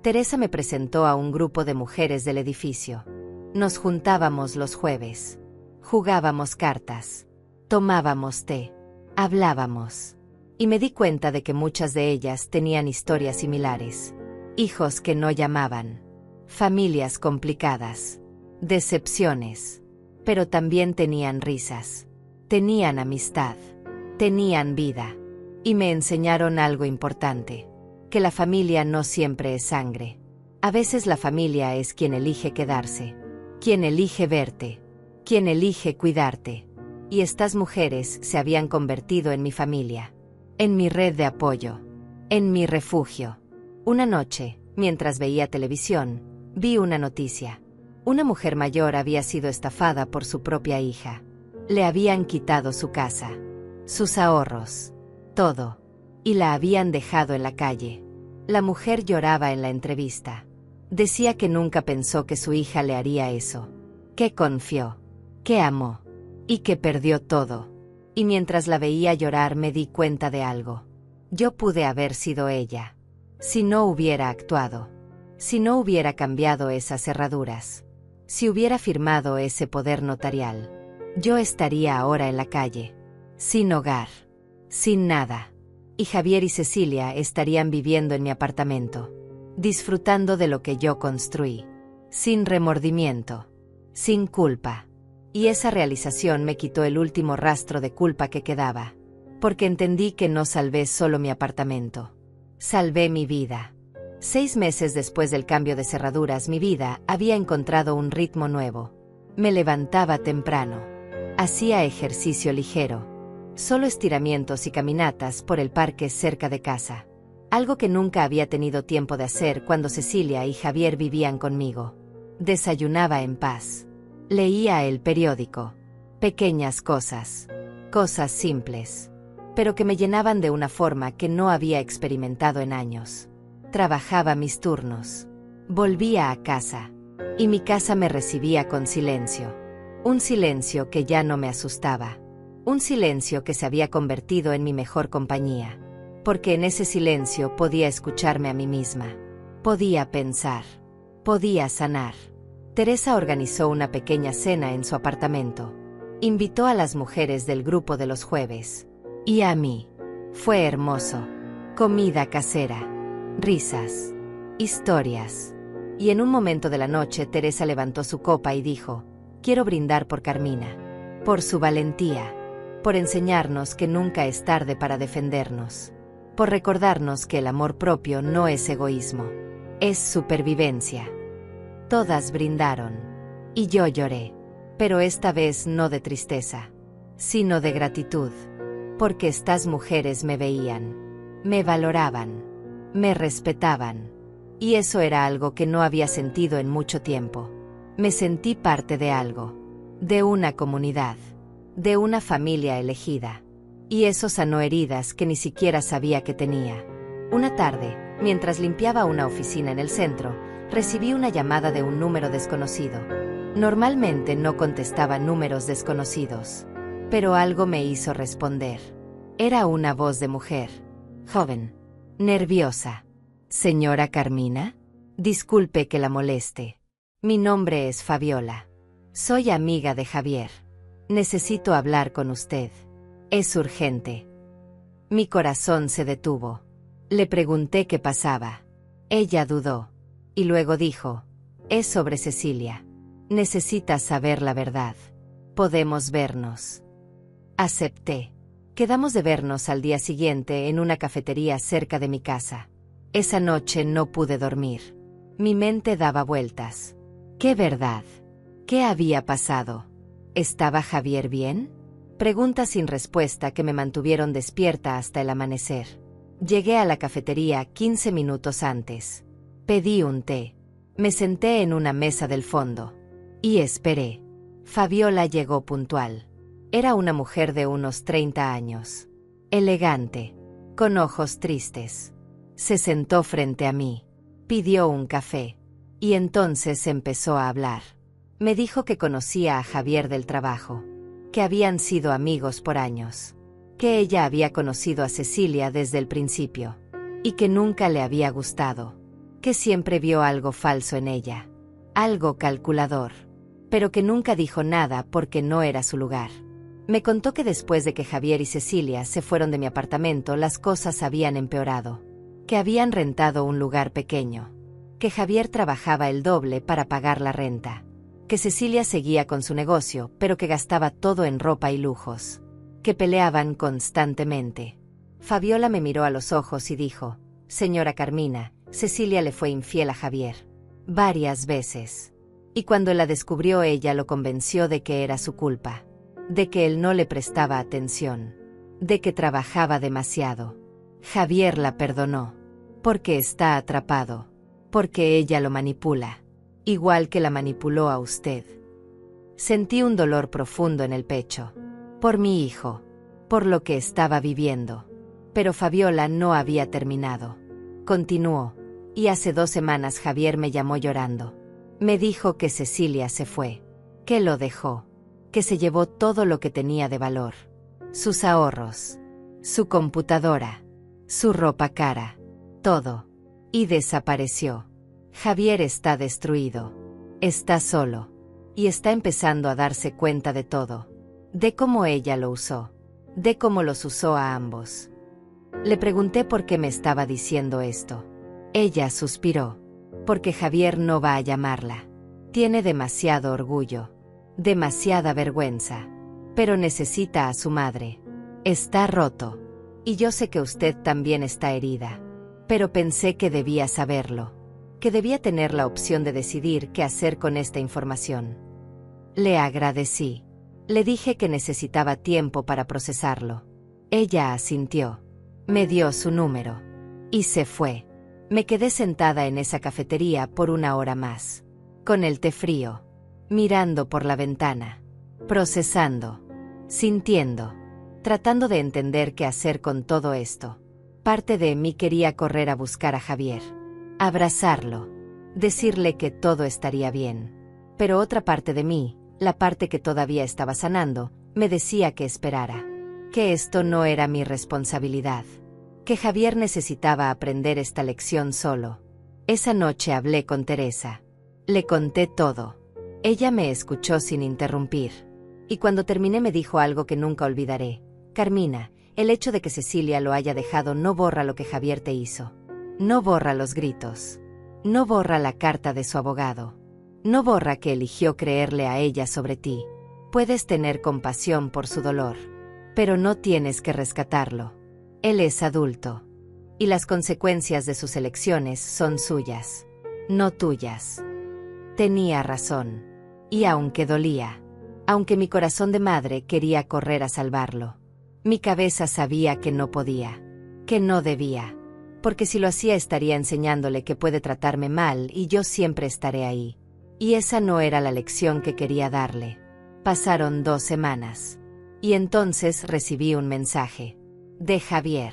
Teresa me presentó a un grupo de mujeres del edificio. Nos juntábamos los jueves. Jugábamos cartas. Tomábamos té. Hablábamos. Y me di cuenta de que muchas de ellas tenían historias similares. Hijos que no llamaban. Familias complicadas. Decepciones. Pero también tenían risas. Tenían amistad. Tenían vida. Y me enseñaron algo importante. Que la familia no siempre es sangre. A veces la familia es quien elige quedarse. Quien elige verte. Quien elige cuidarte. Y estas mujeres se habían convertido en mi familia. En mi red de apoyo. En mi refugio. Una noche, mientras veía televisión, vi una noticia. Una mujer mayor había sido estafada por su propia hija. Le habían quitado su casa. Sus ahorros. Todo. Y la habían dejado en la calle. La mujer lloraba en la entrevista. Decía que nunca pensó que su hija le haría eso. Que confió. Que amó. Y que perdió todo. Y mientras la veía llorar me di cuenta de algo. Yo pude haber sido ella. Si no hubiera actuado. Si no hubiera cambiado esas cerraduras. Si hubiera firmado ese poder notarial. Yo estaría ahora en la calle. Sin hogar. Sin nada. Y Javier y Cecilia estarían viviendo en mi apartamento. Disfrutando de lo que yo construí. Sin remordimiento. Sin culpa. Y esa realización me quitó el último rastro de culpa que quedaba. Porque entendí que no salvé solo mi apartamento. Salvé mi vida. 6 meses después del cambio de cerraduras, mi vida había encontrado un ritmo nuevo. Me levantaba temprano. Hacía ejercicio ligero. Solo estiramientos y caminatas por el parque cerca de casa. Algo que nunca había tenido tiempo de hacer cuando Cecilia y Javier vivían conmigo. Desayunaba en paz. Leía el periódico. Pequeñas cosas. Cosas simples. Pero que me llenaban de una forma que no había experimentado en años. Trabajaba mis turnos. Volvía a casa. Y mi casa me recibía con silencio. Un silencio que ya no me asustaba. Un silencio que se había convertido en mi mejor compañía. Porque en ese silencio podía escucharme a mí misma. Podía pensar. Podía sanar. Teresa organizó una pequeña cena en su apartamento. Invitó a las mujeres del grupo de los jueves. Y a mí. Fue hermoso. Comida casera. Risas. Historias. Y en un momento de la noche Teresa levantó su copa y dijo: quiero brindar por Carmina. Por su valentía. Por enseñarnos que nunca es tarde para defendernos. Por recordarnos que el amor propio no es egoísmo. Es supervivencia. Todas brindaron. Y yo lloré. Pero esta vez no de tristeza. Sino de gratitud. Porque estas mujeres me veían. Me valoraban. Me respetaban. Y eso era algo que no había sentido en mucho tiempo. Me sentí parte de algo. De una comunidad. De una familia elegida. Y eso sanó heridas que ni siquiera sabía que tenía. Una tarde, mientras limpiaba una oficina en el centro, recibí una llamada de un número desconocido. Normalmente no contestaba números desconocidos. Pero algo me hizo responder. Era una voz de mujer. Joven. Nerviosa. ¿Señora Carmina? Disculpe que la moleste. Mi nombre es Fabiola. Soy amiga de Javier. Necesito hablar con usted. Es urgente. Mi corazón se detuvo. Le pregunté qué pasaba. Ella dudó. Y luego dijo: es sobre Cecilia. Necesitas saber la verdad. Podemos vernos. Acepté. Quedamos de vernos al día siguiente en una cafetería cerca de mi casa. Esa noche no pude dormir. Mi mente daba vueltas. ¿Qué verdad? ¿Qué había pasado? ¿Estaba Javier bien? Preguntas sin respuesta que me mantuvieron despierta hasta el amanecer. Llegué a la cafetería 15 minutos antes. Pedí un té. Me senté en una mesa del fondo. Y esperé. Fabiola llegó puntual. Era una mujer de unos 30 años. Elegante. Con ojos tristes. Se sentó frente a mí. Pidió un café. Y entonces empezó a hablar. Me dijo que conocía a Javier del trabajo. Que habían sido amigos por años. Que ella había conocido a Cecilia desde el principio. Y que nunca le había gustado. Que siempre vio algo falso en ella. Algo calculador. Pero que nunca dijo nada porque no era su lugar. Me contó que después de que Javier y Cecilia se fueron de mi apartamento, las cosas habían empeorado. Que habían rentado un lugar pequeño. Que Javier trabajaba el doble para pagar la renta. Que Cecilia seguía con su negocio, pero que gastaba todo en ropa y lujos. Que peleaban constantemente. Fabiola me miró a los ojos y dijo: «Señora Carmina, Cecilia le fue infiel a Javier. Varias veces. Y cuando la descubrió, ella lo convenció de que era su culpa. De que él no le prestaba atención. De que trabajaba demasiado. Javier la perdonó. Porque está atrapado. Porque ella lo manipula. Igual que la manipuló a usted». Sentí un dolor profundo en el pecho. Por mi hijo. Por lo que estaba viviendo. Pero Fabiola no había terminado. Continuó. Y hace 2 semanas Javier me llamó llorando. Me dijo que Cecilia se fue. Que lo dejó. Que se llevó todo lo que tenía de valor. Sus ahorros. Su computadora. Su ropa cara. Todo. Y desapareció. Javier está destruido. Está solo. Y está empezando a darse cuenta de todo. De cómo ella lo usó. De cómo los usó a ambos. Le pregunté por qué me estaba diciendo esto. Ella suspiró. Porque Javier no va a llamarla. Tiene demasiado orgullo. Demasiada vergüenza. Pero necesita a su madre. Está roto. Y yo sé que usted también está herida. Pero pensé que debía saberlo. Que debía tener la opción de decidir qué hacer con esta información. Le agradecí. Le dije que necesitaba tiempo para procesarlo. Ella asintió. Me dio su número. Y se fue. Me quedé sentada en esa cafetería por 1 hora más. Con el té frío. Mirando por la ventana. Procesando. Sintiendo. Tratando de entender qué hacer con todo esto. Parte de mí quería correr a buscar a Javier. Abrazarlo. Decirle que todo estaría bien. Pero otra parte de mí, la parte que todavía estaba sanando, me decía que esperara. Que esto no era mi responsabilidad. Que Javier necesitaba aprender esta lección solo. Esa noche hablé con Teresa. Le conté todo. Ella me escuchó sin interrumpir. Y cuando terminé me dijo algo que nunca olvidaré. Carmina, el hecho de que Cecilia lo haya dejado no borra lo que Javier te hizo. No borra los gritos. No borra la carta de su abogado. No borra que eligió creerle a ella sobre ti. Puedes tener compasión por su dolor. Pero no tienes que rescatarlo. Él es adulto. Y las consecuencias de sus elecciones son suyas. No tuyas. Tenía razón. Y aunque dolía. Aunque mi corazón de madre quería correr a salvarlo. Mi cabeza sabía que no podía. Que no debía. Porque si lo hacía estaría enseñándole que puede tratarme mal y yo siempre estaré ahí. Y esa no era la lección que quería darle. Pasaron 2 semanas. Y entonces recibí un mensaje. De Javier.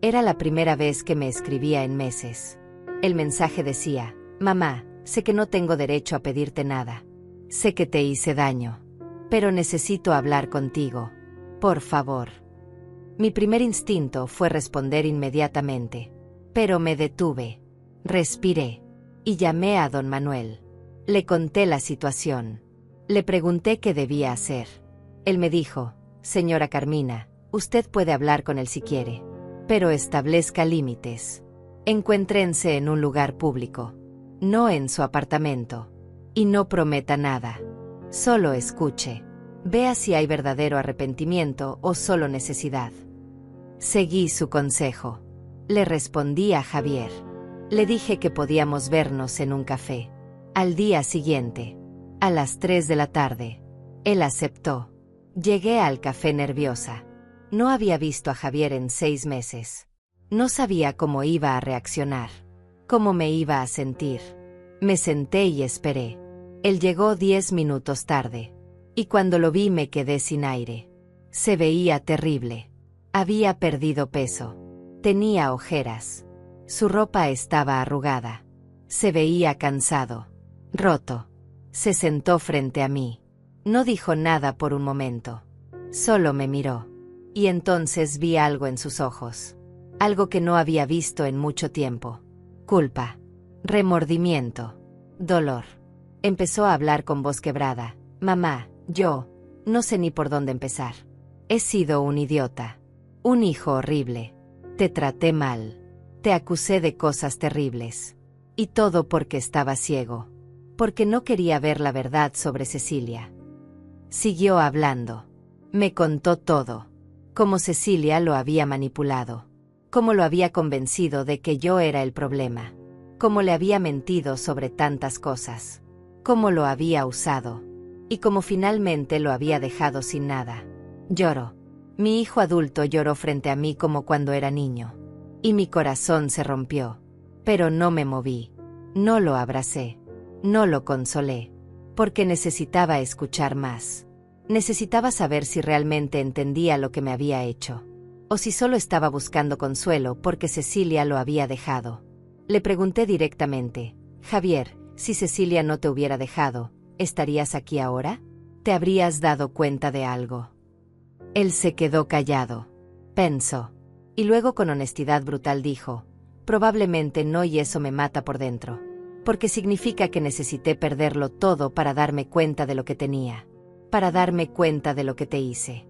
Era la primera vez que me escribía en meses. El mensaje decía: «Mamá, sé que no tengo derecho a pedirte nada. Sé que te hice daño. Pero necesito hablar contigo. Por favor». Mi primer instinto fue responder inmediatamente. Pero me detuve. Respiré. Y llamé a don Manuel. Le conté la situación. Le pregunté qué debía hacer. Él me dijo: «Señora Carmina, usted puede hablar con él si quiere. Pero establezca límites. Encuéntrense en un lugar público. No en su apartamento. Y no prometa nada. Solo escuche. Vea si hay verdadero arrepentimiento o solo necesidad. Seguí su consejo. Le respondí a Javier. Le dije que podíamos vernos en un café. Al día siguiente, a las 3 de la tarde, él aceptó. Llegué al café nerviosa. No había visto a Javier en 6 meses. No sabía cómo iba a reaccionar, cómo me iba a sentir. Me senté y esperé. Él llegó 10 minutos tarde. Y cuando lo vi me quedé sin aire. Se veía terrible. Había perdido peso. Tenía ojeras. Su ropa estaba arrugada. Se veía cansado. Roto. Se sentó frente a mí. No dijo nada por un momento. Solo me miró. Y entonces vi algo en sus ojos. Algo que no había visto en mucho tiempo. Culpa. Remordimiento. Dolor. Empezó a hablar con voz quebrada. Mamá, yo no sé ni por dónde empezar. He sido un idiota. Un hijo horrible. Te traté mal. Te acusé de cosas terribles. Y todo porque estaba ciego. Porque no quería ver la verdad sobre Cecilia. Siguió hablando. Me contó todo. Cómo Cecilia lo había manipulado. Cómo lo había convencido de que yo era el problema. Cómo le había mentido sobre tantas cosas. Cómo lo había usado. Y cómo finalmente lo había dejado sin nada. Lloró. Mi hijo adulto lloró frente a mí como cuando era niño. Y mi corazón se rompió. Pero no me moví. No lo abracé. No lo consolé. Porque necesitaba escuchar más. Necesitaba saber si realmente entendía lo que me había hecho. O si solo estaba buscando consuelo porque Cecilia lo había dejado. Le pregunté directamente. Javier, si Cecilia no te hubiera dejado, ¿estarías aquí ahora? ¿Te habrías dado cuenta de algo? Él se quedó callado. Pensó. Y luego con honestidad brutal dijo, probablemente no, y eso me mata por dentro. Porque significa que necesité perderlo todo para darme cuenta de lo que tenía. Para darme cuenta de lo que te hice.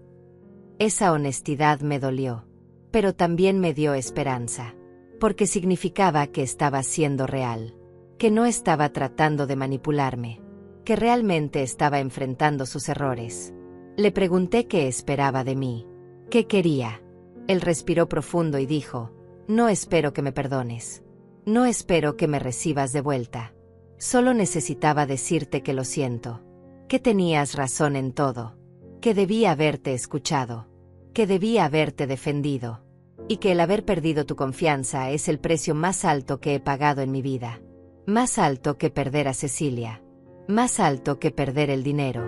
Esa honestidad me dolió. Pero también me dio esperanza. Porque significaba que estaba siendo real. Que no estaba tratando de manipularme. Que realmente estaba enfrentando sus errores. Le pregunté qué esperaba de mí. ¿Qué quería? Él respiró profundo y dijo, no espero que me perdones. No espero que me recibas de vuelta. Solo necesitaba decirte que lo siento. Que tenías razón en todo. Que debía haberte escuchado. Que debía haberte defendido. Y que el haber perdido tu confianza es el precio más alto que he pagado en mi vida. Más alto que perder a Cecilia. Más alto que perder el dinero.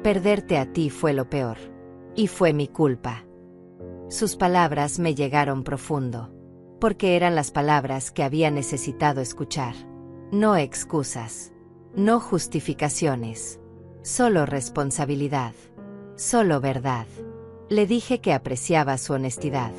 Perderte a ti fue lo peor. Y fue mi culpa. Sus palabras me llegaron profundo. Porque eran las palabras que había necesitado escuchar. No excusas. No justificaciones. Solo responsabilidad. Solo verdad. Le dije que apreciaba su honestidad.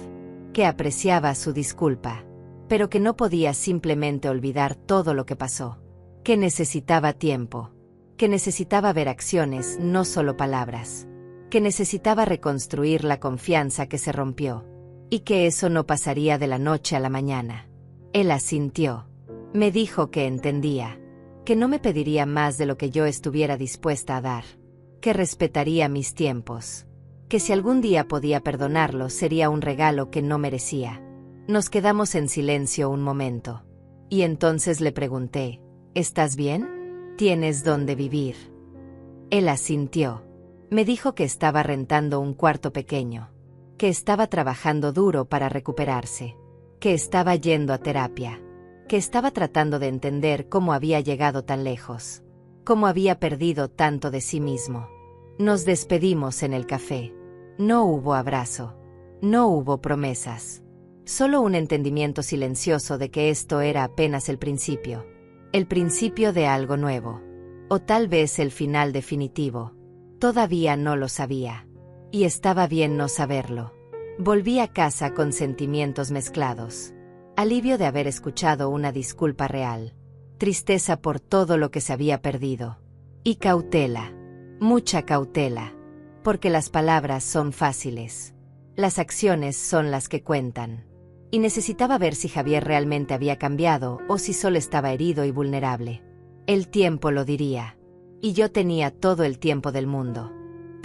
Que apreciaba su disculpa. Pero que no podía simplemente olvidar todo lo que pasó. Que necesitaba tiempo. Que necesitaba ver acciones, no solo palabras. Que necesitaba reconstruir la confianza que se rompió. Y que eso no pasaría de la noche a la mañana. Él asintió. Me dijo que entendía. Que no me pediría más de lo que yo estuviera dispuesta a dar. Que respetaría mis tiempos. Que si algún día podía perdonarlo sería un regalo que no merecía. Nos quedamos en silencio un momento. Y entonces le pregunté, ¿estás bien? ¿Tienes dónde vivir? Él asintió. Me dijo que estaba rentando un cuarto pequeño. Que estaba trabajando duro para recuperarse. Que estaba yendo a terapia. Que estaba tratando de entender cómo había llegado tan lejos. Cómo había perdido tanto de sí mismo. Nos despedimos en el café. No hubo abrazo. No hubo promesas. Solo un entendimiento silencioso de que esto era apenas el principio. El principio de algo nuevo. O tal vez el final definitivo. Todavía no lo sabía. Y estaba bien no saberlo. Volví a casa con sentimientos mezclados. Alivio de haber escuchado una disculpa real. Tristeza por todo lo que se había perdido. Y cautela. Mucha cautela. Porque las palabras son fáciles. Las acciones son las que cuentan. Y necesitaba ver si Javier realmente había cambiado o si solo estaba herido y vulnerable. El tiempo lo diría. Y yo tenía todo el tiempo del mundo.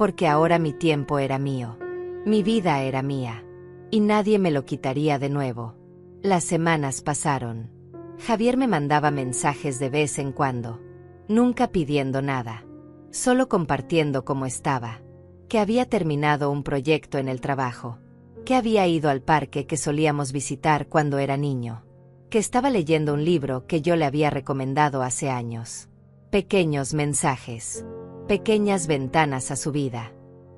porque ahora mi tiempo era mío. Mi vida era mía. Y nadie me lo quitaría de nuevo. Las semanas pasaron. Javier me mandaba mensajes de vez en cuando. Nunca pidiendo nada. Solo compartiendo cómo estaba. Que había terminado un proyecto en el trabajo. Que había ido al parque que solíamos visitar cuando era niño. Que estaba leyendo un libro que yo le había recomendado hace años. Pequeños mensajes. Pequeñas ventanas a su vida.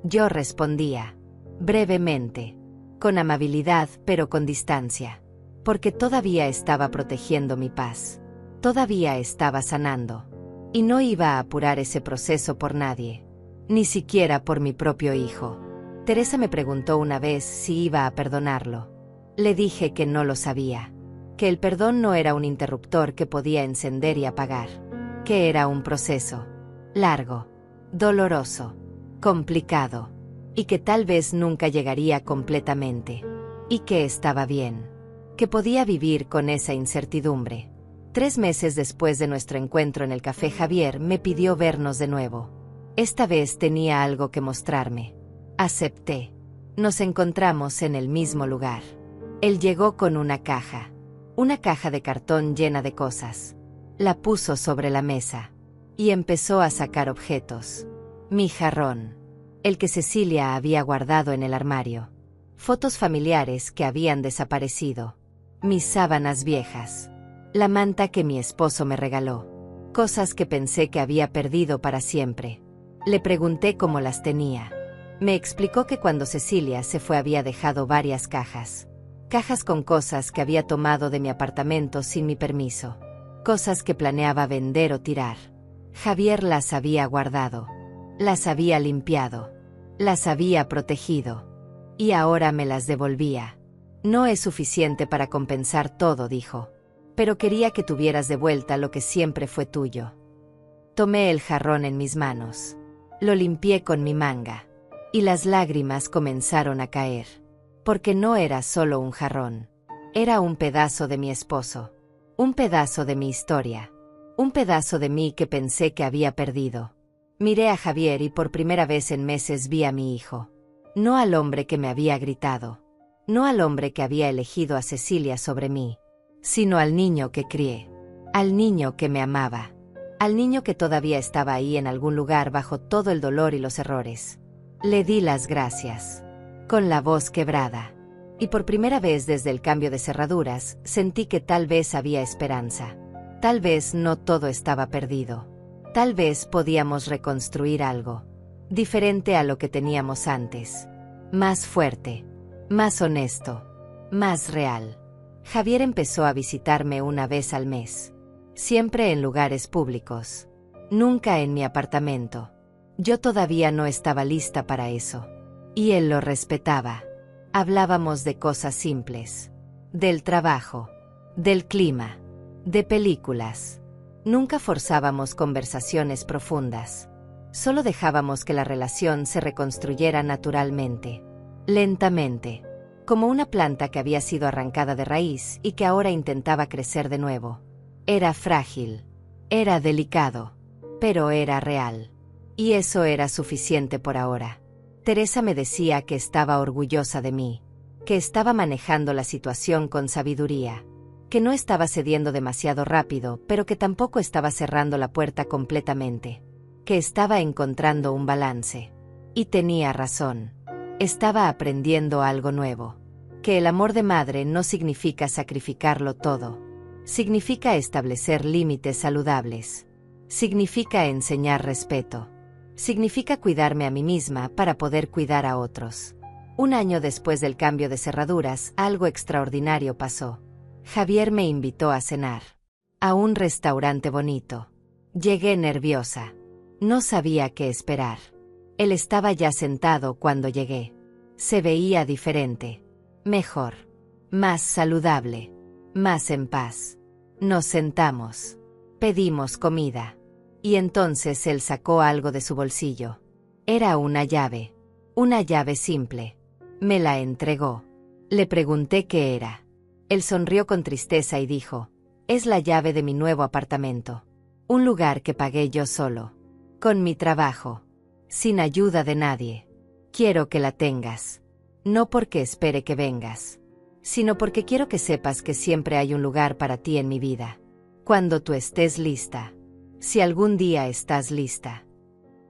Yo respondía. Brevemente. Con amabilidad pero con distancia. Porque todavía estaba protegiendo mi paz. Todavía estaba sanando. Y no iba a apurar ese proceso por nadie. Ni siquiera por mi propio hijo. Teresa me preguntó una vez si iba a perdonarlo. Le dije que no lo sabía. Que el perdón no era un interruptor que podía encender y apagar. Que era un proceso. Largo. Doloroso. Complicado. Y que tal vez nunca llegaría completamente. Y que estaba bien. Que podía vivir con esa incertidumbre. 3 meses después de nuestro encuentro en el café, Javier me pidió vernos de nuevo. Esta vez tenía algo que mostrarme. Acepté. Nos encontramos en el mismo lugar. Él llegó con una caja de cartón llena de cosas. La puso sobre la mesa. Y empezó a sacar objetos. Mi jarrón. El que Cecilia había guardado en el armario. Fotos familiares que habían desaparecido. Mis sábanas viejas. La manta que mi esposo me regaló. Cosas que pensé que había perdido para siempre. Le pregunté cómo las tenía. Me explicó que cuando Cecilia se fue había dejado varias cajas. Cajas con cosas que había tomado de mi apartamento sin mi permiso. Cosas que planeaba vender o tirar. Javier las había guardado. Las había limpiado. Las había protegido. Y ahora me las devolvía. No es suficiente para compensar todo, dijo. Pero quería que tuvieras de vuelta lo que siempre fue tuyo. Tomé el jarrón en mis manos. Lo limpié con mi manga. Y las lágrimas comenzaron a caer. Porque no era solo un jarrón. Era un pedazo de mi esposo. Un pedazo de mi historia. Un pedazo de mí que pensé que había perdido. Miré a Javier y por primera vez en meses vi a mi hijo. No al hombre que me había gritado. No al hombre que había elegido a Cecilia sobre mí. Sino al niño que crié. Al niño que me amaba. Al niño que todavía estaba ahí en algún lugar bajo todo el dolor y los errores. Le di las gracias. Con la voz quebrada. Y por primera vez desde el cambio de cerraduras, sentí que tal vez había esperanza. Tal vez no todo estaba perdido. Tal vez podíamos reconstruir algo. Diferente a lo que teníamos antes. Más fuerte. Más honesto. Más real. Javier empezó a visitarme una vez al mes. Siempre en lugares públicos. Nunca en mi apartamento. Yo todavía no estaba lista para eso. Y él lo respetaba. Hablábamos de cosas simples. Del trabajo. Del clima. De películas. Nunca forzábamos conversaciones profundas. Solo dejábamos que la relación se reconstruyera naturalmente. Lentamente. Como una planta que había sido arrancada de raíz y que ahora intentaba crecer de nuevo. Era frágil. Era delicado. Pero era real. Y eso era suficiente por ahora. Teresa me decía que estaba orgullosa de mí. Que estaba manejando la situación con sabiduría. Que no estaba cediendo demasiado rápido, pero que tampoco estaba cerrando la puerta completamente. Que estaba encontrando un balance. Y tenía razón. Estaba aprendiendo algo nuevo. Que el amor de madre no significa sacrificarlo todo. Significa establecer límites saludables. Significa enseñar respeto. Significa cuidarme a mí misma para poder cuidar a otros. 1 año después del cambio de cerraduras, algo extraordinario pasó. Javier me invitó a cenar. A un restaurante bonito. Llegué nerviosa. No sabía qué esperar. Él estaba ya sentado cuando llegué. Se veía diferente. Mejor. Más saludable. Más en paz. Nos sentamos. Pedimos comida. Y entonces él sacó algo de su bolsillo. Era una llave. Una llave simple. Me la entregó. Le pregunté qué era. Él sonrió con tristeza y dijo: es la llave de mi nuevo apartamento. Un lugar que pagué yo solo. Con mi trabajo. sin ayuda de nadie. Quiero que la tengas. No porque espere que vengas, sino porque quiero que sepas que siempre hay un lugar para ti en mi vida. Cuando tú estés lista. Si algún día estás lista.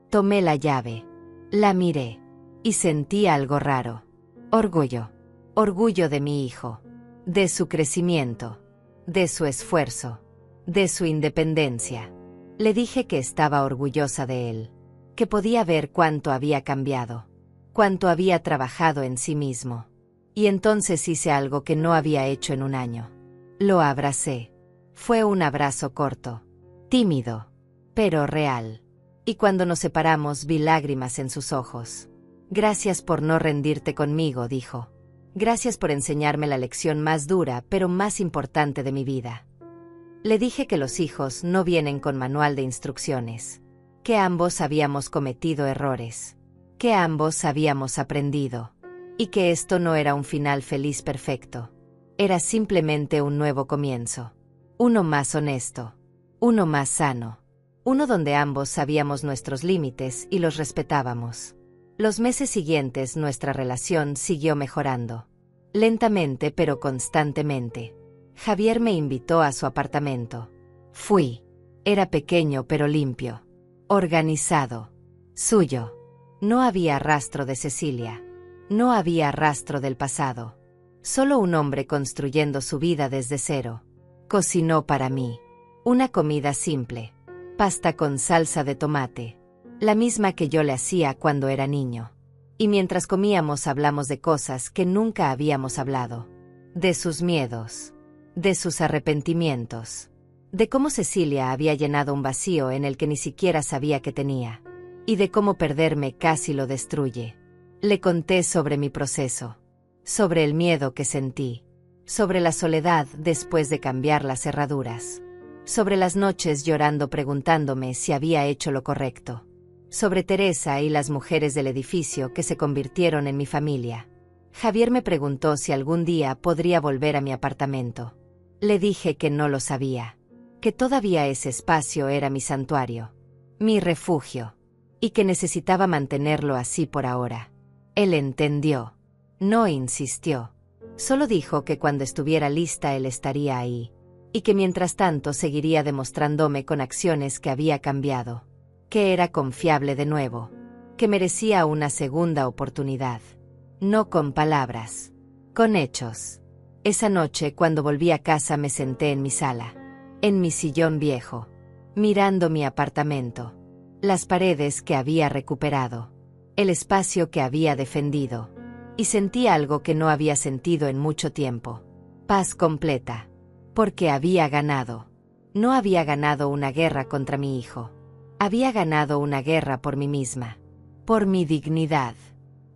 Tomé la llave. La miré. Y sentí algo raro. Orgullo. Orgullo de mi hijo. De su crecimiento. De su esfuerzo. De su independencia. Le dije que estaba orgullosa de él. Que podía ver cuánto había cambiado. Cuánto había trabajado en sí mismo. Y entonces hice algo que no había hecho en un año. Lo abracé. Fue un abrazo corto. Tímido. Pero real. Y cuando nos separamos vi lágrimas en sus ojos. Gracias por no rendirte conmigo, dijo. Gracias por enseñarme la lección más dura pero más importante de mi vida. Le dije que los hijos no vienen con manual de instrucciones. Que ambos habíamos cometido errores. Que ambos habíamos aprendido. Y que esto no era un final feliz perfecto. Era simplemente un nuevo comienzo. Uno más honesto. Uno más sano. Uno donde ambos sabíamos nuestros límites y los respetábamos. Los meses siguientes nuestra relación siguió mejorando. Lentamente pero constantemente. Javier me invitó a su apartamento. Fui. Era pequeño pero limpio. Organizado. Suyo. No había rastro de Cecilia. No había rastro del pasado. Solo un hombre construyendo su vida desde cero. Cocinó para mí. Una comida simple. Pasta con salsa de tomate. La misma que yo le hacía cuando era niño. Y mientras comíamos hablamos de cosas que nunca habíamos hablado. De sus miedos. De sus arrepentimientos. De cómo Cecilia había llenado un vacío en el que ni siquiera sabía que tenía. Y de cómo perderme casi lo destruye. Le conté sobre mi proceso. Sobre el miedo que sentí. Sobre la soledad después de cambiar las cerraduras. Sobre las noches llorando preguntándome si había hecho lo correcto. Sobre Teresa y las mujeres del edificio que se convirtieron en mi familia. Javier me preguntó si algún día podría volver a mi apartamento. Le dije que no lo sabía. Que todavía ese espacio era mi santuario. Mi refugio. Y que necesitaba mantenerlo así por ahora. Él entendió. No insistió. Solo dijo que cuando estuviera lista él estaría ahí. Y que mientras tanto seguiría demostrándome con acciones que había cambiado. Que era confiable de nuevo. Que merecía una segunda oportunidad. No con palabras. Con hechos. Esa noche cuando volví a casa me senté en mi sala. En mi sillón viejo. Mirando mi apartamento. Las paredes que había recuperado. El espacio que había defendido. Y sentí algo que no había sentido en mucho tiempo. Paz completa. Porque había ganado. No había ganado una guerra contra mi hijo. Había ganado una guerra por mí misma. Por mi dignidad.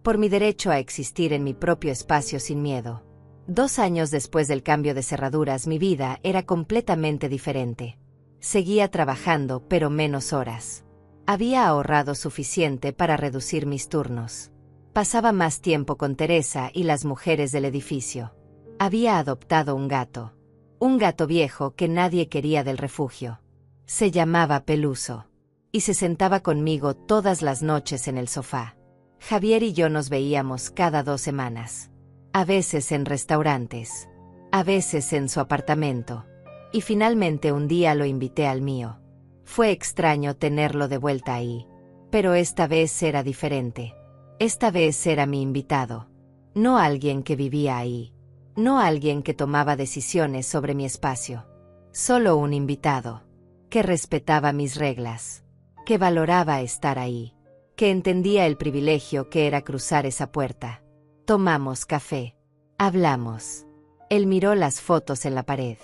Por mi derecho a existir en mi propio espacio sin miedo. 2 años después del cambio de cerraduras mi vida era completamente diferente. Seguía trabajando pero menos horas. Había ahorrado suficiente para reducir mis turnos. Pasaba más tiempo con Teresa y las mujeres del edificio. Había adoptado un gato. Un gato viejo que nadie quería del refugio. Se llamaba Peluso. Y se sentaba conmigo todas las noches en el sofá. Javier y yo nos veíamos cada 2 semanas. A veces en restaurantes. A veces en su apartamento. Y finalmente un día lo invité al mío. Fue extraño tenerlo de vuelta ahí. Pero esta vez era diferente. Esta vez era mi invitado. No alguien que vivía ahí. No alguien que tomaba decisiones sobre mi espacio. Solo un invitado. Que respetaba mis reglas. Que valoraba estar ahí. Que entendía el privilegio que era cruzar esa puerta. Tomamos café. Hablamos. Él miró las fotos en la pared.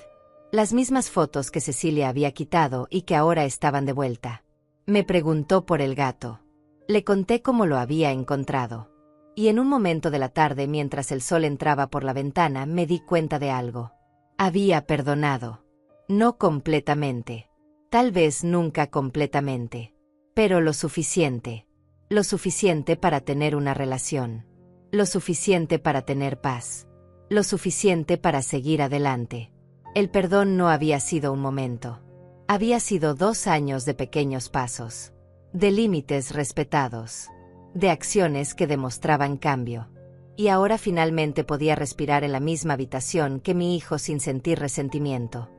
Las mismas fotos que Cecilia había quitado y que ahora estaban de vuelta. Me preguntó por el gato. Le conté cómo lo había encontrado. Y en un momento de la tarde, mientras el sol entraba por la ventana, me di cuenta de algo. Había perdonado. No completamente. Tal vez nunca completamente. Pero lo suficiente. Lo suficiente para tener una relación. Lo suficiente para tener paz. Lo suficiente para seguir adelante. El perdón no había sido un momento. Había sido 2 años de pequeños pasos. de límites respetados, de acciones que demostraban cambio. Y ahora finalmente podía respirar en la misma habitación que mi hijo sin sentir resentimiento.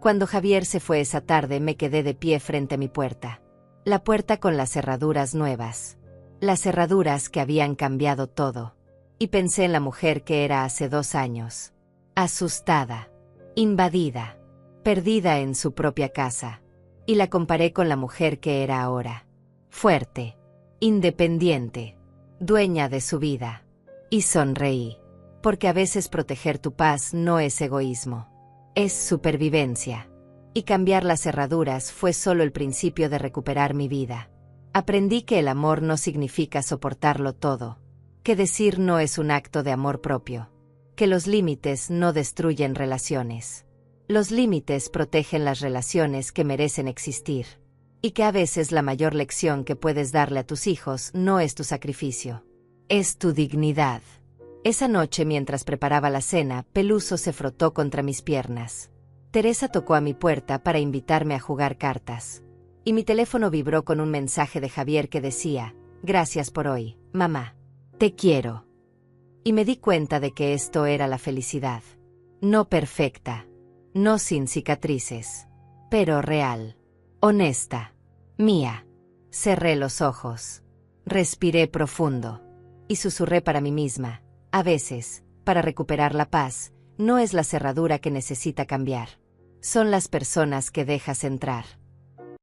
Cuando Javier se fue esa tarde me quedé de pie frente a mi puerta. La puerta con las cerraduras nuevas. Las cerraduras que habían cambiado todo. Y pensé en la mujer que era hace 2 años. Asustada, invadida, perdida en su propia casa. Y la comparé con la mujer que era ahora. Fuerte, independiente, dueña de su vida. Y sonreí. Porque a veces proteger tu paz no es egoísmo. Es supervivencia. Y cambiar las cerraduras fue solo el principio de recuperar mi vida. Aprendí que el amor no significa soportarlo todo. Que decir no es un acto de amor propio. Que los límites no destruyen relaciones. Los límites protegen las relaciones que merecen existir. Y que a veces la mayor lección que puedes darle a tus hijos no es tu sacrificio. Es tu dignidad. Esa noche mientras preparaba la cena, Peluso se frotó contra mis piernas. Teresa tocó a mi puerta para invitarme a jugar cartas. Y mi teléfono vibró con un mensaje de Javier que decía: «Gracias por hoy, mamá. Te quiero». Y me di cuenta de que esto era la felicidad. No perfecta. No sin cicatrices. Pero real. Honesta. Mía. Cerré los ojos. Respiré profundo. Y susurré para mí misma: a veces, para recuperar la paz, no es la cerradura que necesita cambiar. Son las personas que dejas entrar.